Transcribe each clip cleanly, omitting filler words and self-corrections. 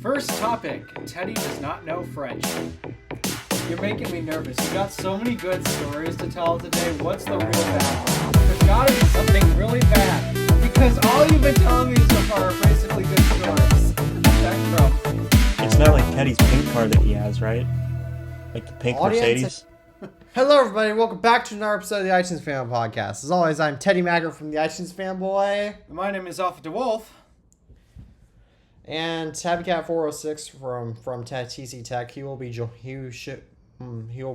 First topic, Teddy does not know French. You're making me nervous. You got so many good stories to tell today. What's the real bad one? There's gotta be something really bad. Because all you've been telling me so far are basically good stories. Spectrum. It's not like Teddy's pink car that he has, right? Like the pink Mercedes. Hello, everybody. Welcome back to another episode of the iTunes Fan Podcast. As always, I'm Teddy Magger from the iTunes Fanboy. My name is Alpha DeWolf. And TabCat406 from TC Tech. He will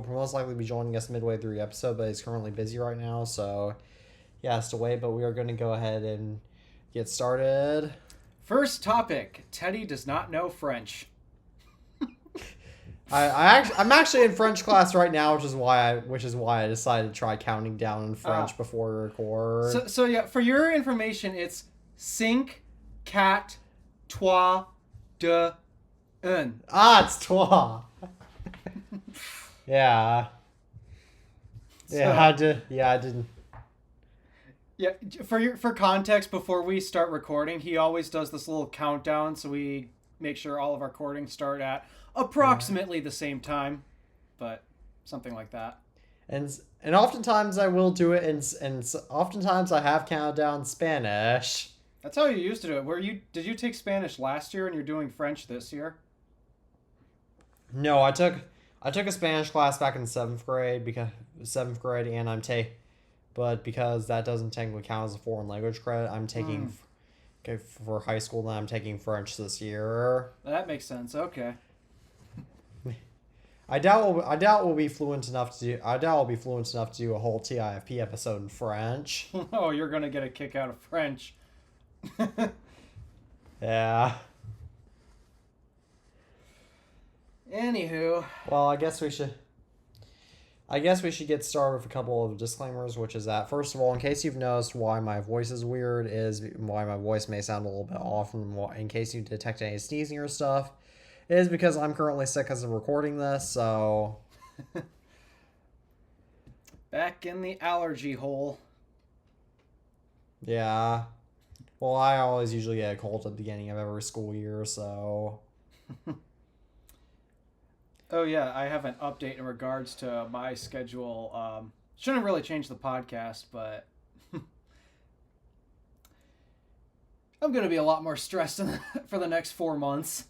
most likely be joining us midway through the episode, but he's currently busy right now, so he has to wait. But we are going to go ahead and get started. First topic, Teddy does not know French. I'm actually in French class right now, which is why I decided to try counting down in French before we record. So yeah, for your information, it's 5, 4, 3, 2, 1. It's toi. Yeah. I didn't. Yeah, for context, before we start recording, he always does this little countdown, so we make sure all of our recordings start at approximately the same time, but something like that. And oftentimes I will do it, and oftentimes I have counted down Spanish. That's how you used to do it. Did you take Spanish last year and you're doing French this year? No, I took a Spanish class back in seventh grade, and but because that doesn't technically count as a foreign language credit, I'm taking for high school. Then I'm taking French this year. That makes sense. Okay. I doubt we'll be fluent enough to do a whole TIFP episode in French. Oh, you're gonna get a kick out of French. Yeah. Anywho. Well, I guess we should get started with a couple of disclaimers, which is that, first of all, in case you've noticed why my voice is weird, is why my voice may sound a little bit off, and in case you detect any sneezing or stuff, it is because I'm currently sick as of recording this, so... Back in the allergy hole. Yeah. Well, I always usually get a cold at the beginning of every school year, so... Oh, yeah, I have an update in regards to my schedule. Shouldn't really change the podcast, but I'm going to be a lot more stressed for the next 4 months.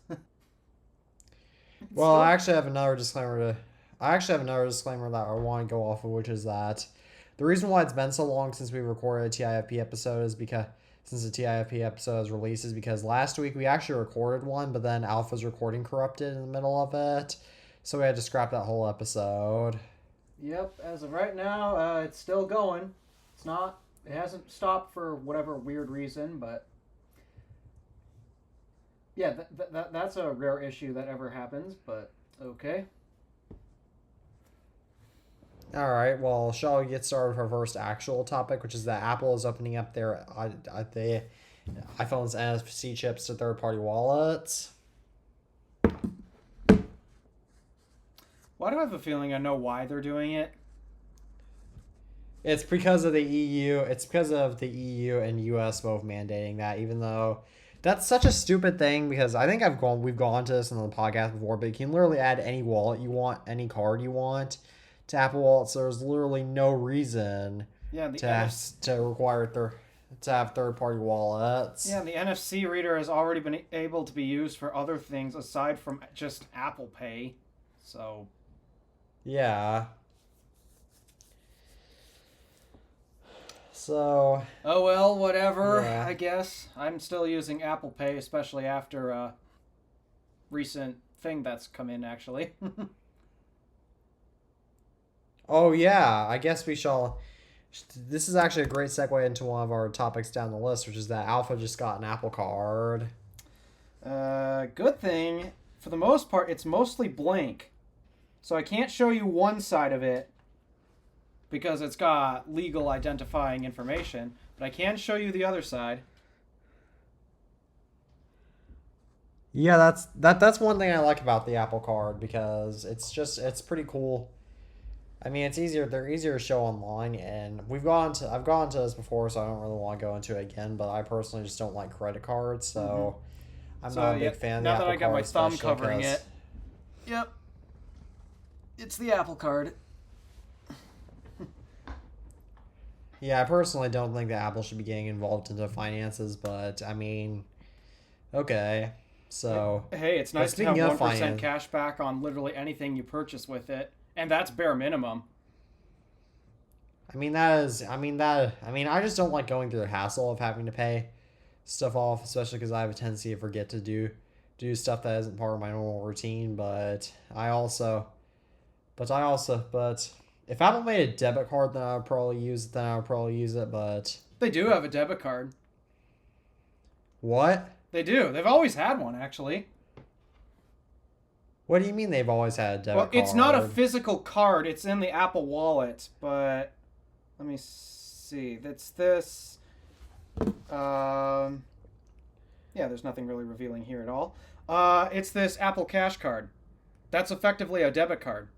Well, I actually have another disclaimer that I want to go off of, which is that the reason why it's been so long since we recorded a TIFP episode is because since the TIFP episode is released is because last week we actually recorded one, but then Alpha's recording corrupted in the middle of it. So we had to scrap that whole episode. Yep, as of right now, it's still going. It hasn't stopped for whatever weird reason, but yeah, that's a rare issue that ever happens, but okay. Alright, well, shall we get started with our first actual topic, which is that Apple is opening up their the iPhone's NFC chips to third-party wallets. Why do I have a feeling I know why they're doing it? It's because of the EU. It's because of the EU and US both mandating that, even though that's such a stupid thing, because I think we've gone to this on the podcast before, but you can literally add any wallet you want, any card you want to Apple Wallet, so there's literally no reason to have third-party wallets. Yeah, the NFC reader has already been able to be used for other things aside from just Apple Pay, so... Yeah. So... Oh well, whatever, yeah. I guess. I'm still using Apple Pay, especially after a recent thing that's come in, actually. Oh, yeah. I guess we shall... This is actually a great segue into one of our topics down the list, which is that Alpha just got an Apple Card. Good thing. For the most part, it's mostly blank. So I can't show you one side of it because it's got legal identifying information, but I can show you the other side. Yeah, that's one thing I like about the Apple Card, because it's pretty cool. I mean, they're easier to show online, and I've gone to this before, so I don't really want to go into it again, but I personally just don't like credit cards, so I'm not a big fan of the now Apple that I got Card, my thumb especially covering 'cause- it. Yep. It's the Apple Card. Yeah, I personally don't think that Apple should be getting involved into finances, but I mean, okay. So, Hey, it's but nice to have speaking of 1% cash back on literally anything you purchase with it, and that's bare minimum. I mean, I just don't like going through the hassle of having to pay stuff off, especially because I have a tendency to forget to do stuff that isn't part of my normal routine. But if Apple made a debit card, then I would probably use it. But They do have a debit card. what? They do. They've always had one, actually. What do you mean they've always had a debit Well, card? it's not a physical card. It's in the Apple Wallet, but let me see. That's this. Yeah, there's nothing really revealing here at all. It's this Apple Cash card. That's effectively a debit card.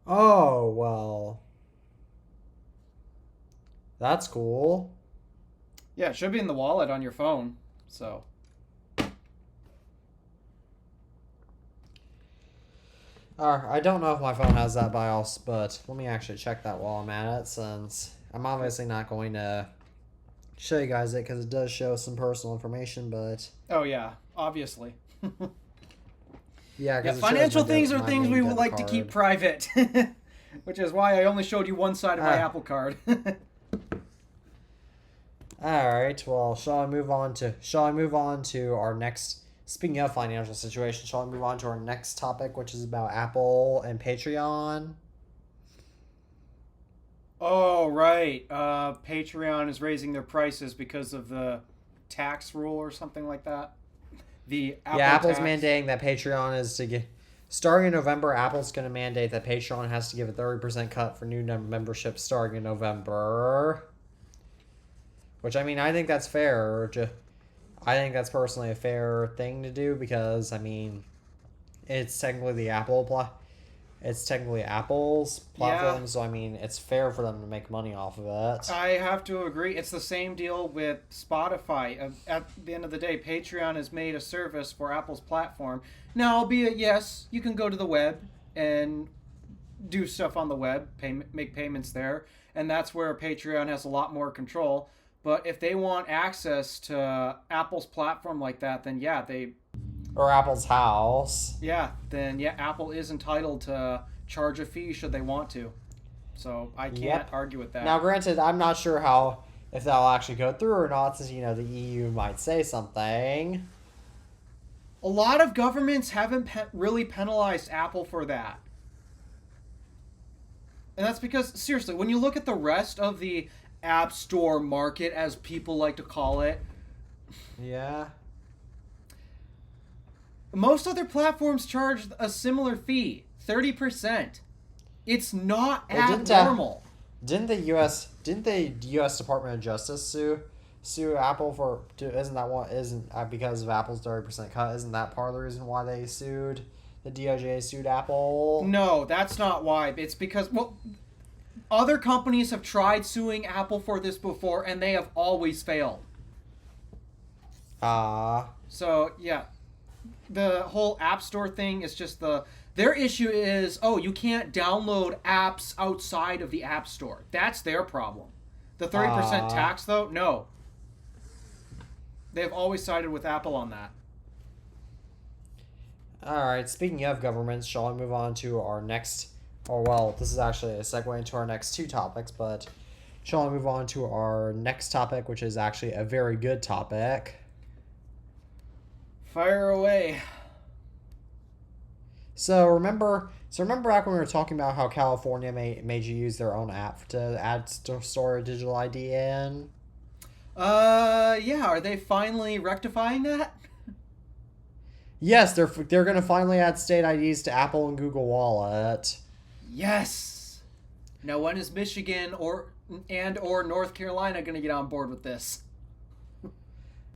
Oh, well. That's cool. Yeah, it should be in the wallet on your phone. So. I don't know if my phone has that BIOS, but let me actually check that while I'm at it, since I'm obviously not going to show you guys it because it does show some personal information, but Oh, yeah, obviously. yeah, Yeah, financial things are things we would like to keep private. Which is why I only showed you one side of my Apple Card. Alright, well, shall I move on to our next, speaking of financial situation, shall I move on to our next topic, which is about Apple and Patreon? Oh, right. Patreon is raising their prices because of the tax rule or something like that. The Apple Apple's tax. mandating that Patreon is to get... Starting in November, Apple's going to mandate that Patreon has to give a 30% cut for new memberships starting in November. Which, I mean, I think that's fair. I think that's personally a fair thing to do because, I mean, it's technically Apple's platform, Yeah. so, I mean, it's fair for them to make money off of it. I have to agree. It's the same deal with Spotify. At the end of the day, Patreon has made a service for Apple's platform. Now, albeit, yes, you can go to the web and do stuff on the web, make payments there, and that's where Patreon has a lot more control. But if they want access to Apple's platform like that, then yeah, Or Apple's house. then Apple is entitled to charge a fee should they want to. So I can't argue with that. Now, granted, I'm not sure if that'll actually go through or not, since, the EU might say something. A lot of governments haven't really penalized Apple for that. And that's because, seriously, when you look at the rest of the App Store market, as people like to call it, Yeah. most other platforms charge a similar fee, 30%. It's not abnormal. Didn't the U.S. Department of Justice sue Apple for? Isn't because of Apple's 30% cut? Isn't that part of the reason why they sued? The DOJ sued Apple. No, that's not why. It's because other companies have tried suing Apple for this before, and they have always failed. So yeah, the whole App Store thing is just their issue is, you can't download apps outside of the App Store. That's their problem. The 30% tax, though, no. They've always sided with Apple on that. Alright, speaking of governments, shall I move on to our next... Oh, well, this is actually a segue into our next two topics, but shall I move on to our next topic, which is actually a very good topic? Fire away. So remember back when we were talking about how California made you use their own app to store a digital ID in? Yeah, are they finally rectifying that? Yes, they're gonna finally add state IDs to Apple and Google Wallet. Yes. Now, when is Michigan or North Carolina gonna get on board with this?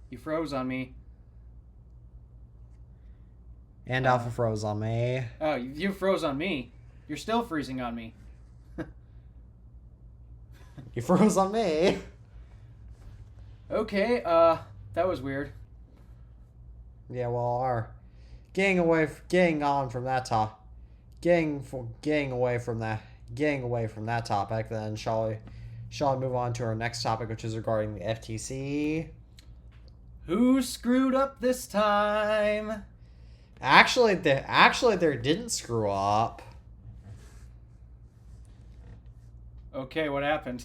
You froze on me. And Alpha froze on me. Oh, you froze on me. You're still freezing on me. You froze on me. Okay, That was weird. Yeah, well, our getting on from that topic, getting away from that topic. Then shall we move on to our next topic, which is regarding the FTC? Who screwed up this time? Actually, they didn't screw up. Okay, what happened?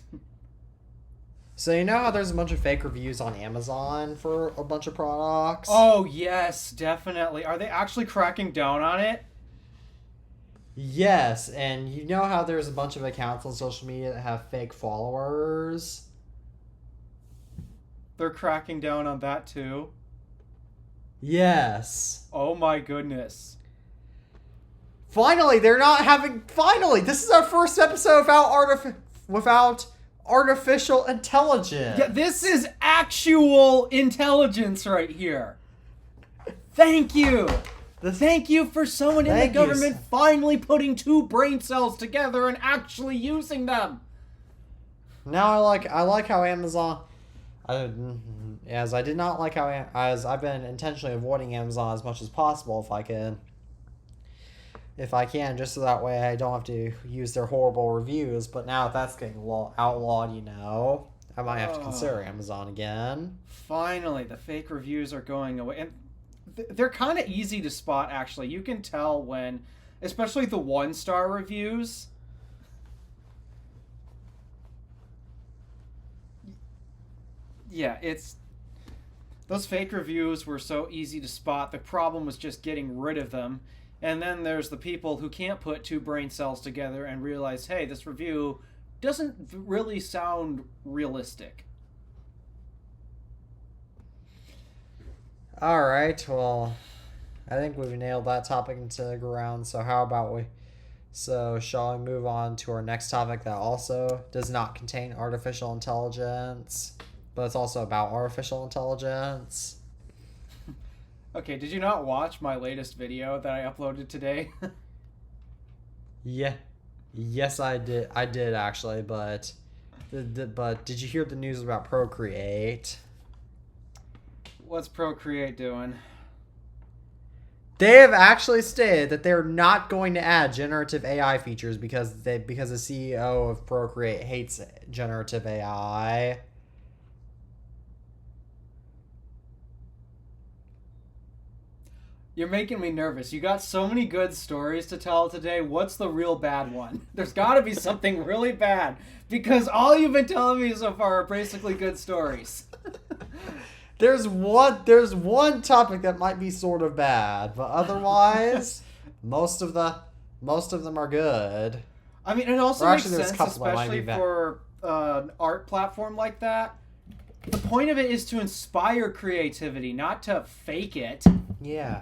So you know how there's a bunch of fake reviews on Amazon for a bunch of products? Oh, yes, definitely. Are they actually cracking down on it? Yes, and you know how there's a bunch of accounts on social media that have fake followers? They're cracking down on that too? Yes. Oh my goodness. Finally, this is our first episode without artificial intelligence. Yeah, this is actual intelligence right here. Thank you. Thank you for someone in the government finally putting two brain cells together and actually using them. Now I like how Amazon, as I've been intentionally avoiding Amazon as much as possible if I can, just so that way I don't have to use their horrible reviews. But now if that's getting outlawed, I might have to consider Amazon again. Finally, the fake reviews are going away. And they're kind of easy to spot, actually. You can tell when, especially the 1-star reviews. Yeah, those fake reviews were so easy to spot. The problem was just getting rid of them. And then there's the people who can't put two brain cells together and realize, hey, this review doesn't really sound realistic. All right, well, I think we've nailed that topic into the ground. So shall we move on to our next topic that also does not contain artificial intelligence, but it's also about artificial intelligence? Okay, did you not watch my latest video that I uploaded today? Yeah. Yes, I did. I did actually, but did you hear the news about Procreate? What's Procreate doing? They have actually stated that they're not going to add generative AI features because the CEO of Procreate hates generative AI. You're making me nervous. You got so many good stories to tell today. What's the real bad one? There's got to be something really bad because all you've been telling me so far are basically good stories. There's one topic that might be sort of bad, but otherwise, most of them are good. I mean, it also makes sense, especially for an art platform like that. The point of it is to inspire creativity, not to fake it. Yeah.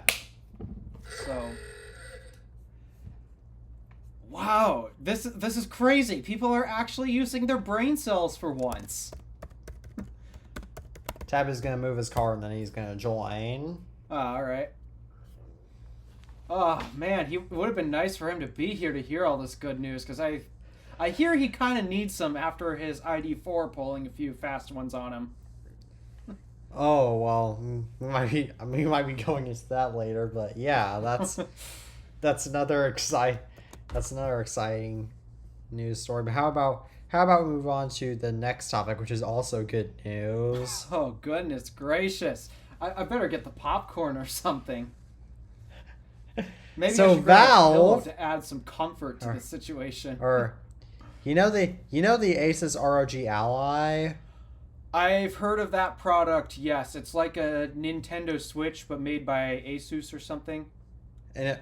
So, wow, this is crazy. People are actually using their brain cells for once. Tab is gonna move his car and then he's gonna join. Oh, all right. Oh man, it would have been nice for him to be here to hear all this good news because I hear he kind of needs some after his ID-4 pulling a few fast ones on him. Oh well, we might be going into that later, but yeah, that's another exciting news story. But how about we move on to the next topic, which is also good news? Oh goodness gracious! I better get the popcorn or something. Maybe so I should grab a pillow Valve to add some comfort to the situation. Or you know the Asus ROG Ally. I've heard of that product. Yes, it's like a Nintendo Switch, but made by Asus or something. And it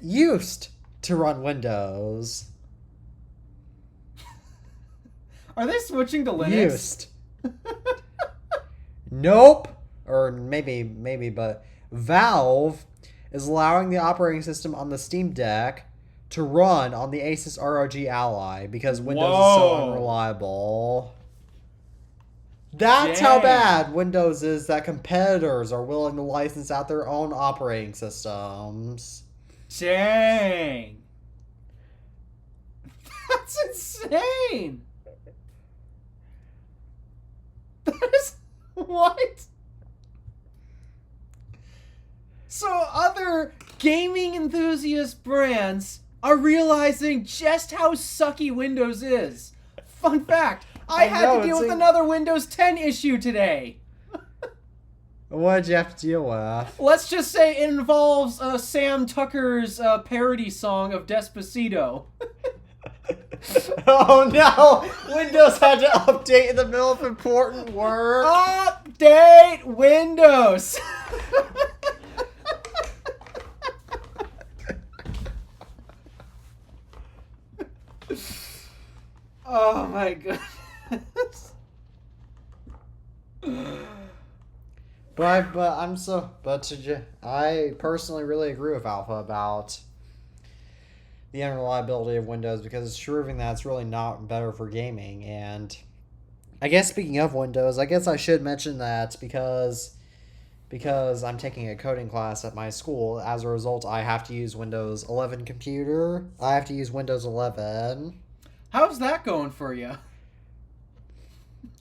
used to run Windows. Are they switching to Linux? Used. Nope. Or maybe, but Valve is allowing the operating system on the Steam Deck to run on the Asus ROG Ally because Windows is so unreliable. That's how bad Windows is that competitors are willing to license out their own operating systems. Dang. That's insane. What? So other gaming enthusiast brands are realizing just how sucky Windows is. Fun fact, I had to deal with another Windows 10 issue today. What'd you have to deal with? Let's just say it involves Sam Tucker's parody song of Despacito. Oh no! Windows had to update in the middle of important work. Update Windows! Oh my goodness. I personally really agree with Alpha about the unreliability of Windows because it's proving that it's really not better for gaming. And I guess speaking of Windows, I guess I should mention that because I'm taking a coding class at my school, as a result, I have to use Windows 11 computer. I have to use Windows 11. How's that going for you?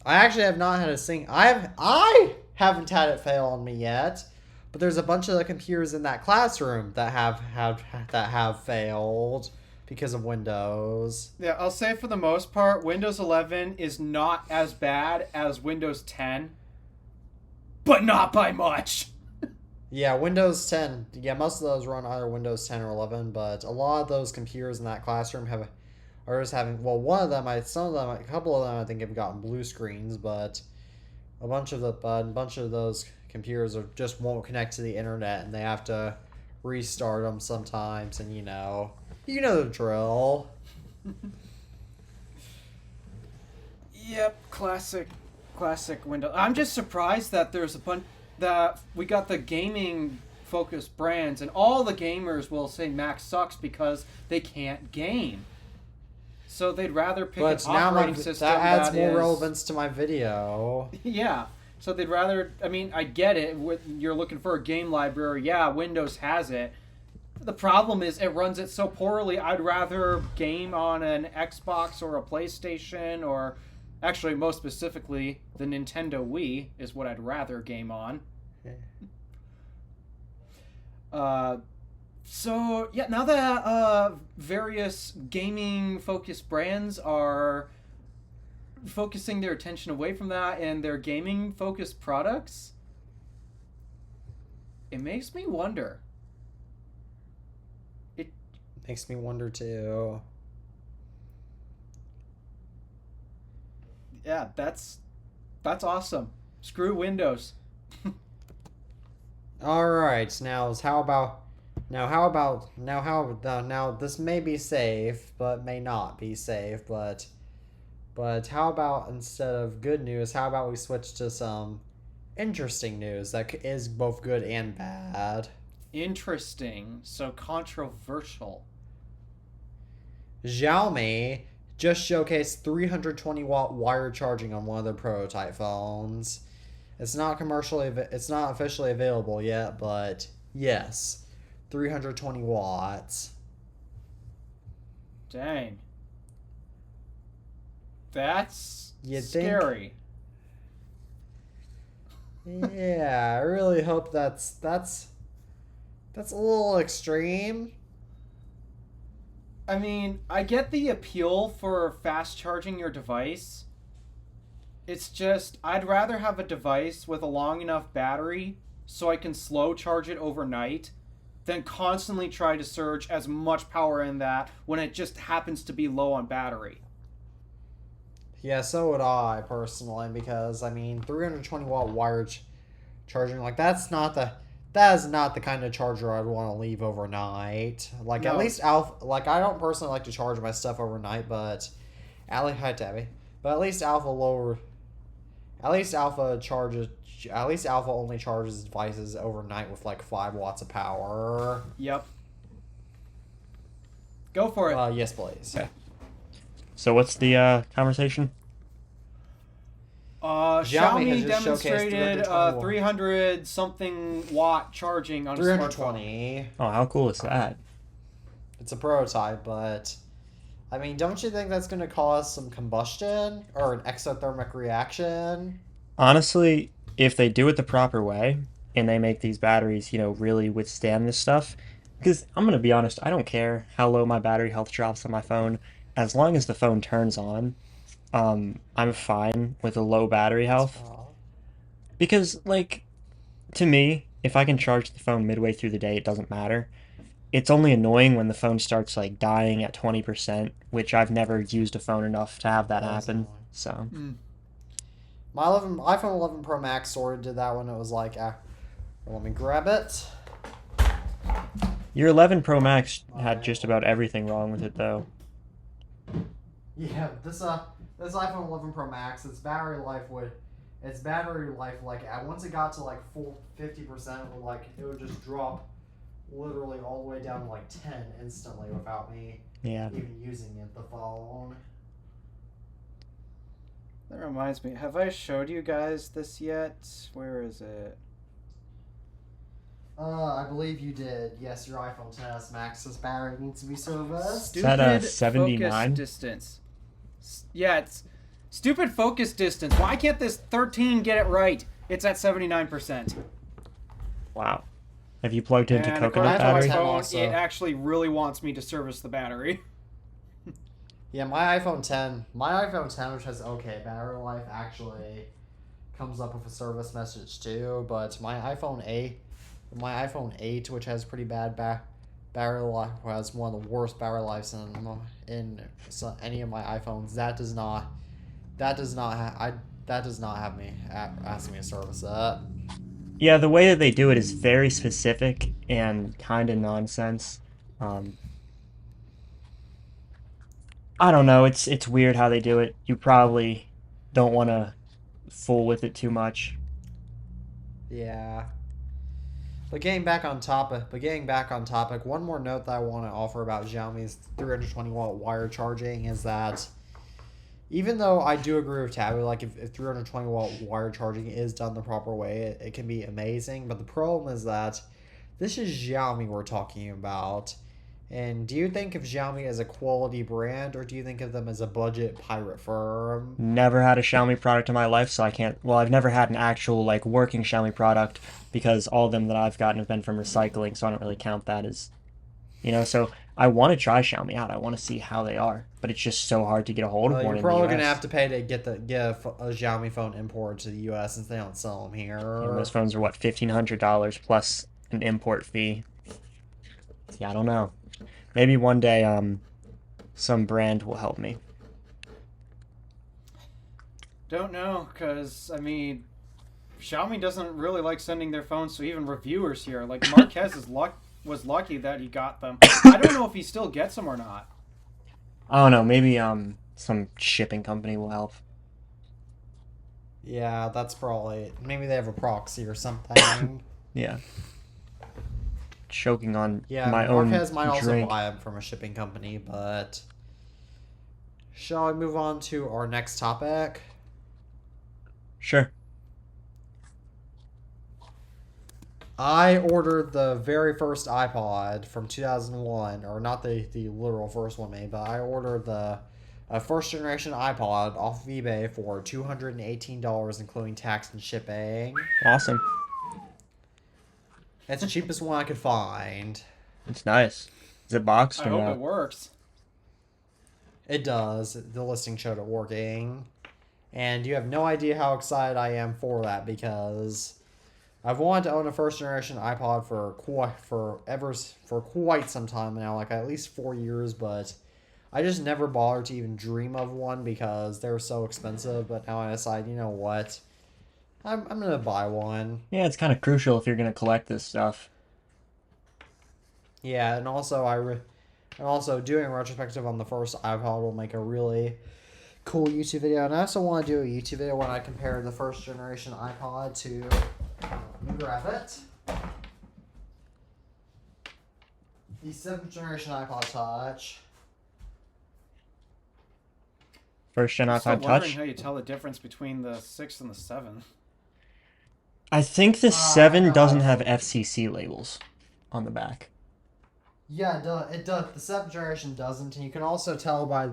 I actually have not had I haven't had it fail on me yet, but there's a bunch of the computers in that classroom that have failed because of Windows. Yeah, I'll say for the most part, Windows 11 is not as bad as Windows 10, but not by much. Yeah, Windows 10. Yeah, most of those run either Windows 10 or 11, but a lot of those computers in that classroom are just having. Well, a couple of them, I think have gotten blue screens, but a bunch of those computers just won't connect to the internet, and they have to restart them sometimes, and you know the drill. Yep, classic Windows. I'm just surprised that there's a bunch that we got the gaming focused brands, and all the gamers will say Mac sucks because they can't game. So they'd rather pick an operating system that adds more relevance to my video. Yeah. So they'd rather. I mean, I get it. You're looking for a game library. Yeah, Windows has it. The problem is it runs it so poorly. I'd rather game on an Xbox or a PlayStation, or actually, most specifically, the Nintendo Wii is what I'd rather game on. So, yeah, now that various gaming-focused brands are focusing their attention away from that and their gaming-focused products, it makes me wonder. It makes me wonder, too. Yeah, that's awesome. Screw Windows. All right, now this may be safe, but may not be safe. But how about instead of good news, how about we switch to some interesting news that is both good and bad? Interesting, so controversial. Xiaomi just showcased 320-watt wired charging on one of their prototype phones. It's not officially available yet, but yes, 320 watts. Dang. That's scary. Yeah, I really hope that's a little extreme. I mean, I get the appeal for fast charging your device. It's just, I'd rather have a device with a long enough battery so I can slow charge it overnight than constantly try to surge as much power in that when it just happens to be low on battery. Yeah, so would I, personally, because, I mean, 320-watt wired charging, like, that is not the kind of charger I'd want to leave overnight. Like, no. At least Alpha, like, I don't personally like to charge my stuff overnight, but, hi, Tabby. But at least Alpha only charges devices overnight with, like, 5 watts of power. Yep. Go for it. Yes, please. Okay. So what's the conversation? Xiaomi demonstrated 300 something watt charging on a smartphone. 320. Oh, how cool is that? It's a prototype, but I mean, don't you think that's going to cause some combustion or an exothermic reaction? Honestly, if they do it the proper way and they make these batteries, really withstand this stuff, because I'm gonna be honest, I don't care how low my battery health drops on my phone, as long as the phone turns on. I'm fine with a low battery That's health because, like, to me, if I can charge the phone midway through the day, it doesn't matter. It's only annoying when the phone starts like dying at 20%, which I've never used a phone enough to have that that's happen. annoying. So, My iPhone 11 Pro Max sort of did that when it was like, let me grab it. your 11 Pro Max had My, just about everything wrong with it, though. yeah, this iPhone 11 Pro Max, its battery life once it got to like full 50%, it would just drop literally all the way down to like 10 instantly without me Yeah. even using the phone. That reminds me, have I showed you guys this yet? Where is it? I believe you did. Yes, your iPhone XS Max's battery needs to be serviced. Is that a Stupid 79? focus distance. Yeah, it's stupid focus distance. Why can't this 13 get it right? It's at 79%. Wow. Have you plugged into And coconut according to battery? my phone, Also. it actually really wants me to service the battery. Yeah, my iPhone 10, which has okay battery life, actually comes up with a service message too. But my iPhone 8, which has pretty bad battery life, has one of the worst battery lives in any of my iPhones. That does not have me asking me to service that. Yeah, the way that they do it is very specific and kind of nonsense. Um, I don't know. It's weird how they do it. You probably don't want to fool with it too much. Yeah. But getting back on topic, one more note that I want to offer about Xiaomi's 320 watt wire charging is that even though I do agree with Tabby, like if 320 watt wire charging is done the proper way, it can be amazing. But the problem is that this is Xiaomi we're talking about. And do you think of Xiaomi as a quality brand, or do you think of them as a budget pirate firm? Never had a Xiaomi product in my life, so I can't. Well, I've never had an actual like working Xiaomi product because all of them that I've gotten have been from recycling, so I don't really count that as, So I want to try Xiaomi out. I want to see how they are, but it's just so hard to get a hold of Well, one you're in probably the gonna US. have to pay to get a Xiaomi phone imported to the U.S. since they don't sell them here. And those phones are what, $1,500 plus an import fee. Yeah, I don't know. Maybe one day, some brand will help me. Don't know, because, I mean, Xiaomi doesn't really like sending their phones to even reviewers here. Like, Marquez was lucky that he got them. I don't know if he still gets them or not. I don't know. Maybe some shipping company will help. Yeah, that's probably maybe they have a proxy or something. Yeah. Choking on Yeah, my own Marquez might also drink. buy them from a shipping company, but shall we move on to our next topic? Sure. I ordered the very first iPod from 2001, or not the literal first one made, but I ordered the first generation iPod off of eBay for $218, including tax and shipping. Awesome. It's the cheapest one I could find. It's nice. Is it boxed I or hope no? it works. It does. The listing showed it working. And you have no idea how excited I am for that because I've wanted to own a first generation iPod for quite some time now, like at least 4 years, but I just never bothered to even dream of one because they're so expensive. But now I decide, you know what? I'm gonna buy one. Yeah, it's kind of crucial if you're gonna collect this stuff. Yeah, and also doing a retrospective on the first iPod will make a really cool YouTube video. And I also want to do a YouTube video when I compare the first generation iPod to let me grab it. The 7th generation iPod Touch. First gen I'm still iPod wondering Touch. how you tell the difference between the 6 and the 7. I think the 7 no, doesn't I have don't. FCC labels on the back. Yeah, it does. The 7th generation doesn't, and you can also tell by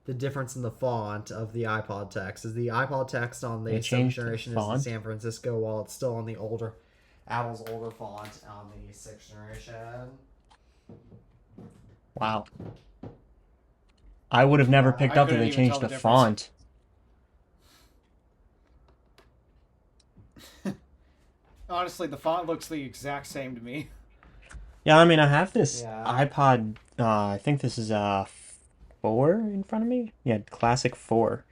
the difference in the font of the iPod text. Is the iPod text on the They 7th changed the generation is in font? San Francisco, while it's still on the older Apple's older font on the 6th generation. Wow. I would have never picked I up that couldn't they even tell changed the the difference. font. Honestly, the font looks the exact same to me. Yeah, I mean, I have this Yeah. iPod, I think this is a 4 in front of me. Yeah, classic 4.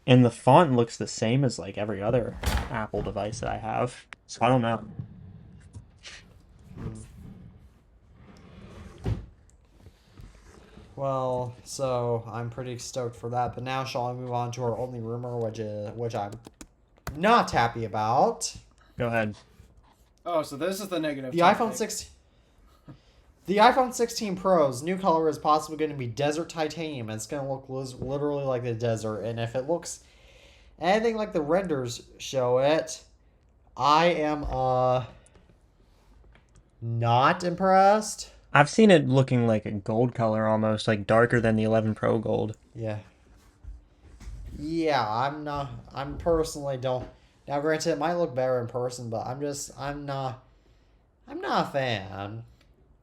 And the font looks the same as like every other Apple device that I have. So I don't know. Well, so I'm pretty stoked for that. But now shall I move on to our only rumor, which I'm not happy about. Go ahead. Oh, so this is the negative. The topic. iPhone 16. The iPhone 16 Pro's new color is possibly going to be desert titanium, and it's going to look literally like the desert. And if it looks anything like the renders show it, I am not impressed. I've seen it looking like a gold color almost, like darker than the 11 Pro gold. Yeah. Yeah, I'm not. I'm personally don't. Now, granted, it might look better in person, but I'm not a fan.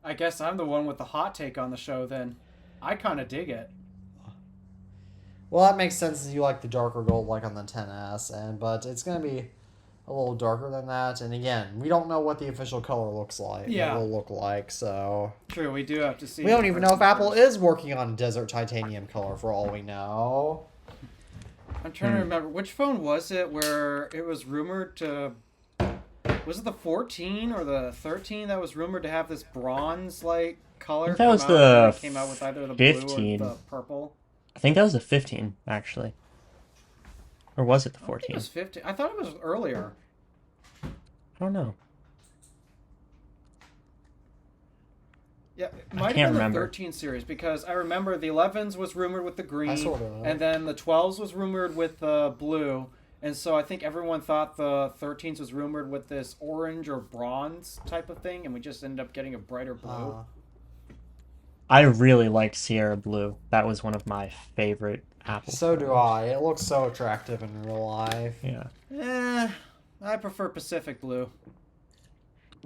I guess I'm the one with the hot take on the show then. I kind of dig it. Well, that makes sense as you like the darker gold like on the 10S, but it's going to be a little darker than that. And again, we don't know what the official color looks like. Yeah. It will look like, so... True, we do have to see. We don't even know if Apple is working on a desert titanium color for all we know. I'm trying to remember. Which phone was it where it was rumored to... Was it the 14 or the 13 that was rumored to have this bronze-like color? I think that was come out, the and it came out with either the blue 15. or the purple. I think that was the 15, actually. Or was it the I think 14? it was 15. I thought it was earlier. I don't know. Yeah, it I might have can't been the remember. 13 series because I remember the 11s was rumored with the green, sort of know. and then the 12s was rumored with the blue, and so I think everyone thought the 13s was rumored with this orange or bronze type of thing, and we just ended up getting a brighter blue. I really liked Sierra Blue. That was one of my favorite Apple So do phones. I. It looks so attractive in real life. Yeah. I prefer Pacific Blue.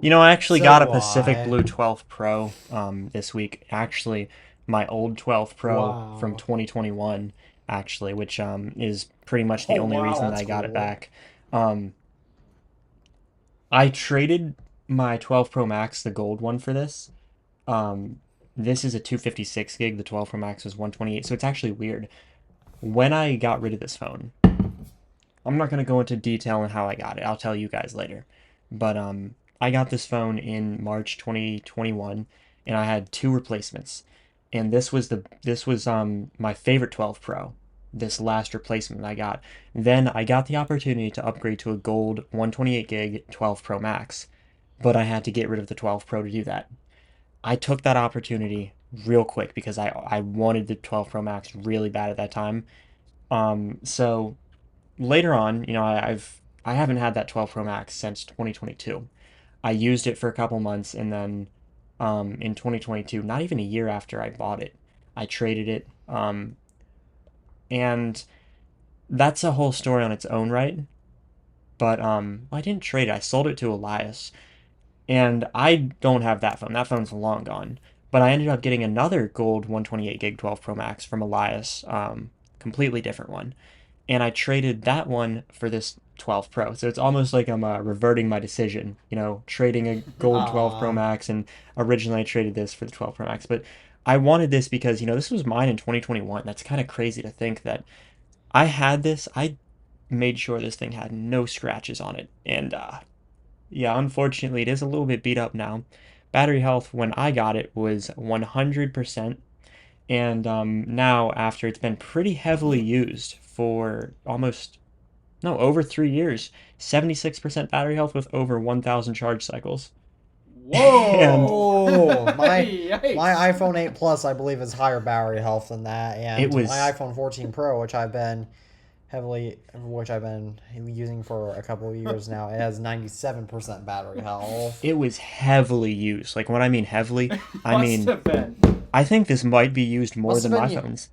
You know, I actually So got a do Pacific I. Blue 12 Pro this week. Actually, my old 12 Pro Wow. from 2021, actually, which is pretty much the Oh, only wow, reason that that's I got it cool. back. I traded my 12 Pro Max, the gold one, for this. This is a 256 gig. The 12 Pro Max was 128, so it's actually weird. When I got rid of this phone, I'm not going to go into detail on how I got it. I'll tell you guys later. But I got this phone in March 2021, and I had 2 replacements. And this was my favorite 12 Pro. This last replacement I got. Then I got the opportunity to upgrade to a gold 128 gig 12 Pro Max, but I had to get rid of the 12 Pro to do that. I took that opportunity real quick because I wanted the 12 Pro Max really bad at that time. So later on, you know, I haven't had that 12 Pro Max since 2022. I used it for a couple months, and then in 2022, not even a year after I bought it, I traded it. And that's a whole story on its own right. But I didn't trade it. I sold it to Elias. And I don't have that phone. That phone's long gone. But I ended up getting another gold 128 gig 12 Pro Max from Elias, completely different one. And I traded that one for this 12 Pro. So it's almost like I'm reverting my decision, you know, trading a gold 12 Pro Aw. Max, and originally I traded this for the 12 Pro Max. But I wanted this because, you know, this was mine in 2021. That's kind of crazy to think that I had this. I made sure this thing had no scratches on it. And yeah, unfortunately, it is a little bit beat up now. Battery health when I got it was 100%. And now, after it's been pretty heavily used for over 3 years, 76% battery health with over 1,000 charge cycles. Whoa! Oh, my Yikes. iPhone 8 Plus, I believe, is higher battery health than that, and It was- my iPhone 14 Pro, which I've been using for a couple of years now, it has 97% battery health. It was heavily used. Like, when I mean heavily, I Must mean, have been. I think this might be used more Must than have my been- phones.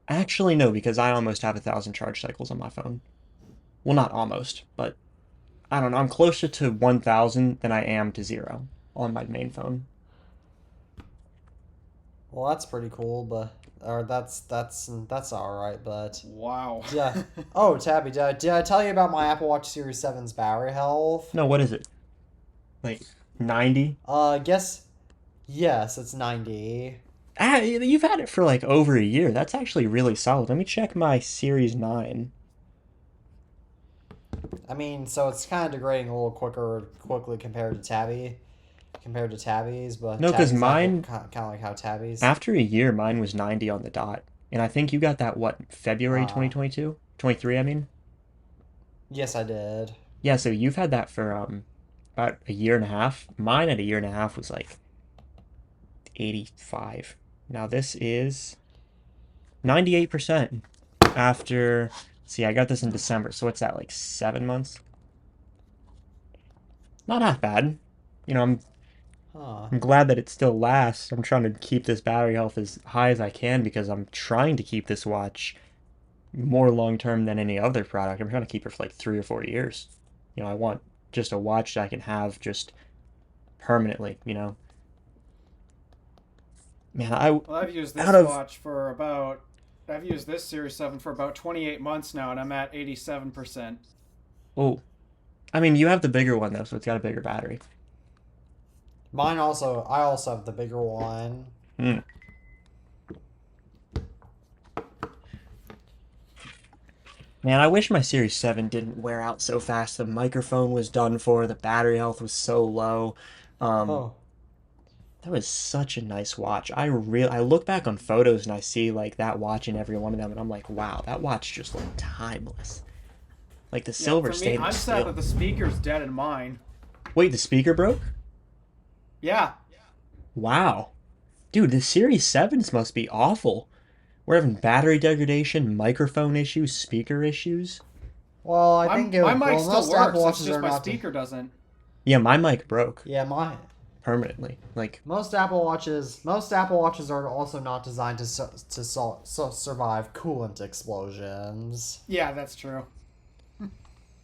Actually, no, because I almost have 1,000 charge cycles on my phone. Well, not almost, but I don't know. I'm closer to 1,000 than I am to zero on my main phone. Well, that's pretty cool, but or that's all right. But Wow. yeah. Oh, Tabby, did I tell you about my Apple Watch Series 7's battery health? No, what is it? Like 90? Guess yes, it's 90. Ah, you've had it for like over a year. That's actually really solid. Let me check my Series 9. I mean, so it's kind of degrading a little quickly compared to Tabby's, but No, because Tabby's Apple mine, kind of like how Tabby's. after a year, mine was 90 on the dot. And I think you got that, what, February Uh, 2022? 23, I mean? yes, I did. Yeah, so you've had that for about a year and a half. Mine at a year and a half was like 85. Now this is 98% after, see, I got this in December, so what's that, like 7 months? Not half bad. You know, Huh. I'm glad that it still lasts. I'm trying to keep this battery health as high as I can because I'm trying to keep this watch more long term than any other product. I'm trying to keep it for like 3 or 4 years. I want just a watch that I can have just permanently. Man, Well, I've used out this of watch for about. I've used this Series 7 for about 28 months now, and I'm at 87%. oh, I mean, you have the bigger one though, so it's got a bigger battery. I also have the bigger one. Hmm. Man, I wish my Series 7 didn't wear out so fast. The microphone was done for, the battery health was so low. Um, Oh, that was such a nice watch. I look back on photos and I see like that watch in every one of them, and I'm like, wow, that watch just looked timeless. Like the Yeah, silver for me, I'm stainless sad that steel. the speaker's dead in mine. Wait, the speaker broke? Yeah. Wow. Dude, the Series 7s must be awful. We're having battery degradation, microphone issues, speaker issues. well, I think My mic still most Apple works. It's Watches just are my not. speaker doesn't. Yeah, my mic broke Yeah, my permanently. Like, most Apple Watches are also not designed to survive coolant explosions. Yeah, that's true.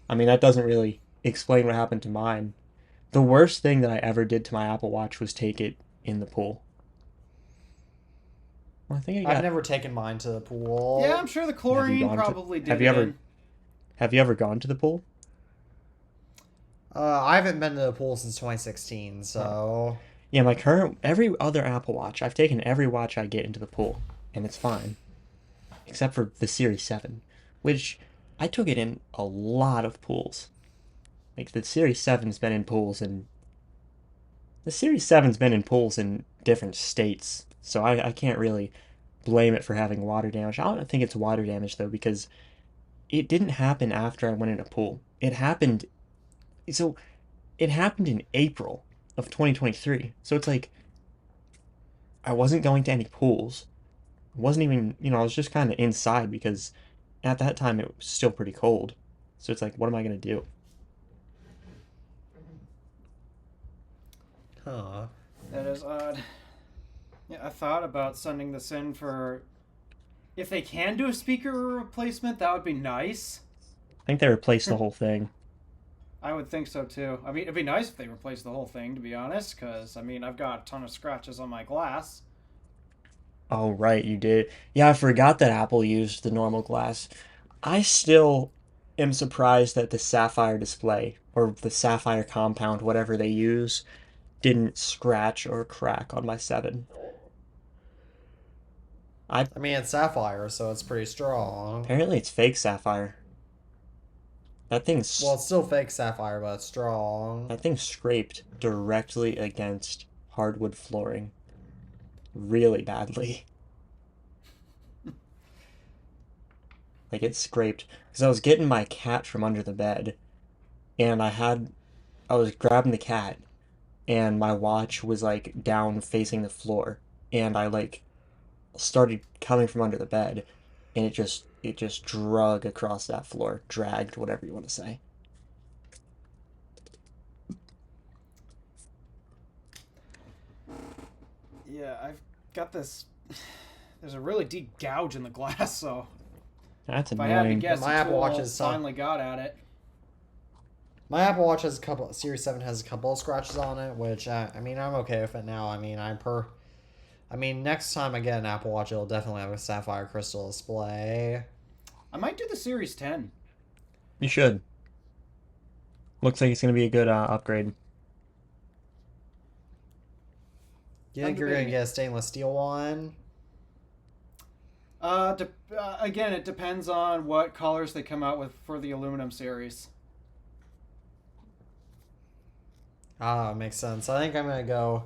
I mean, that doesn't really explain what happened to mine. The worst thing that I ever did to my Apple Watch was take it in the pool. Well, I think I I've got. never taken mine to the Yeah, pool. I'm sure the Have you chlorine gone to? probably Have did you it ever? in. Have you ever gone to the pool? I haven't been to the pool since 2016, Huh. so Yeah, my current every other Apple Watch, I've taken every watch I get into the pool, and it's fine, except for the Series 7, which I took it in a lot of pools. Like the Series 7's been in pools, and the Series 7's been in pools in different states, so I can't really blame it for having water damage. I don't think it's water damage though, because it didn't happen after I went in a pool. So it happened in April of 2023. So it's like I wasn't going to any pools. I wasn't even, I was just kind of inside because at that time it was still pretty cold. So it's like, what am I going to do? huh. That is odd. Yeah, I thought about sending this in for. If they can do a speaker replacement, that would be nice. I think they replaced the whole thing. I would think so too. I mean, it'd be nice if they replaced the whole thing, to be honest, because, I mean, I've got a ton of scratches on my glass. Oh, right, you did. Yeah, I forgot that Apple used the normal glass. I still am surprised that the sapphire display or the sapphire compound, whatever they use, didn't scratch or crack on my 7. I I mean, it's sapphire, so it's pretty strong. apparently it's fake sapphire. That Well, thing's it's still fake sapphire, but it's strong. that thing scraped directly against hardwood flooring really badly. Like it scraped because I was getting my cat from under the bed and I was grabbing the cat and my watch was like down facing the floor and I like started coming from under the bed and it just drug across that floor, dragged, whatever you want to say. Yeah, I've got this there's a really deep gouge in the glass, so That's if I had to annoying. guess, My the Apple Watch tool is finally got at it. My Apple Watch has a couple. Series 7 has a couple of scratches on it, which I mean I'm okay with it now. I mean next time I get an Apple Watch, it'll definitely have a sapphire crystal display. I might do the Series 10. You should. Looks like it's gonna be a good upgrade. Do you think you're gonna get a stainless steel one? Again, it depends on what colors they come out with for the aluminum series. Ah, makes sense. I think I'm gonna go.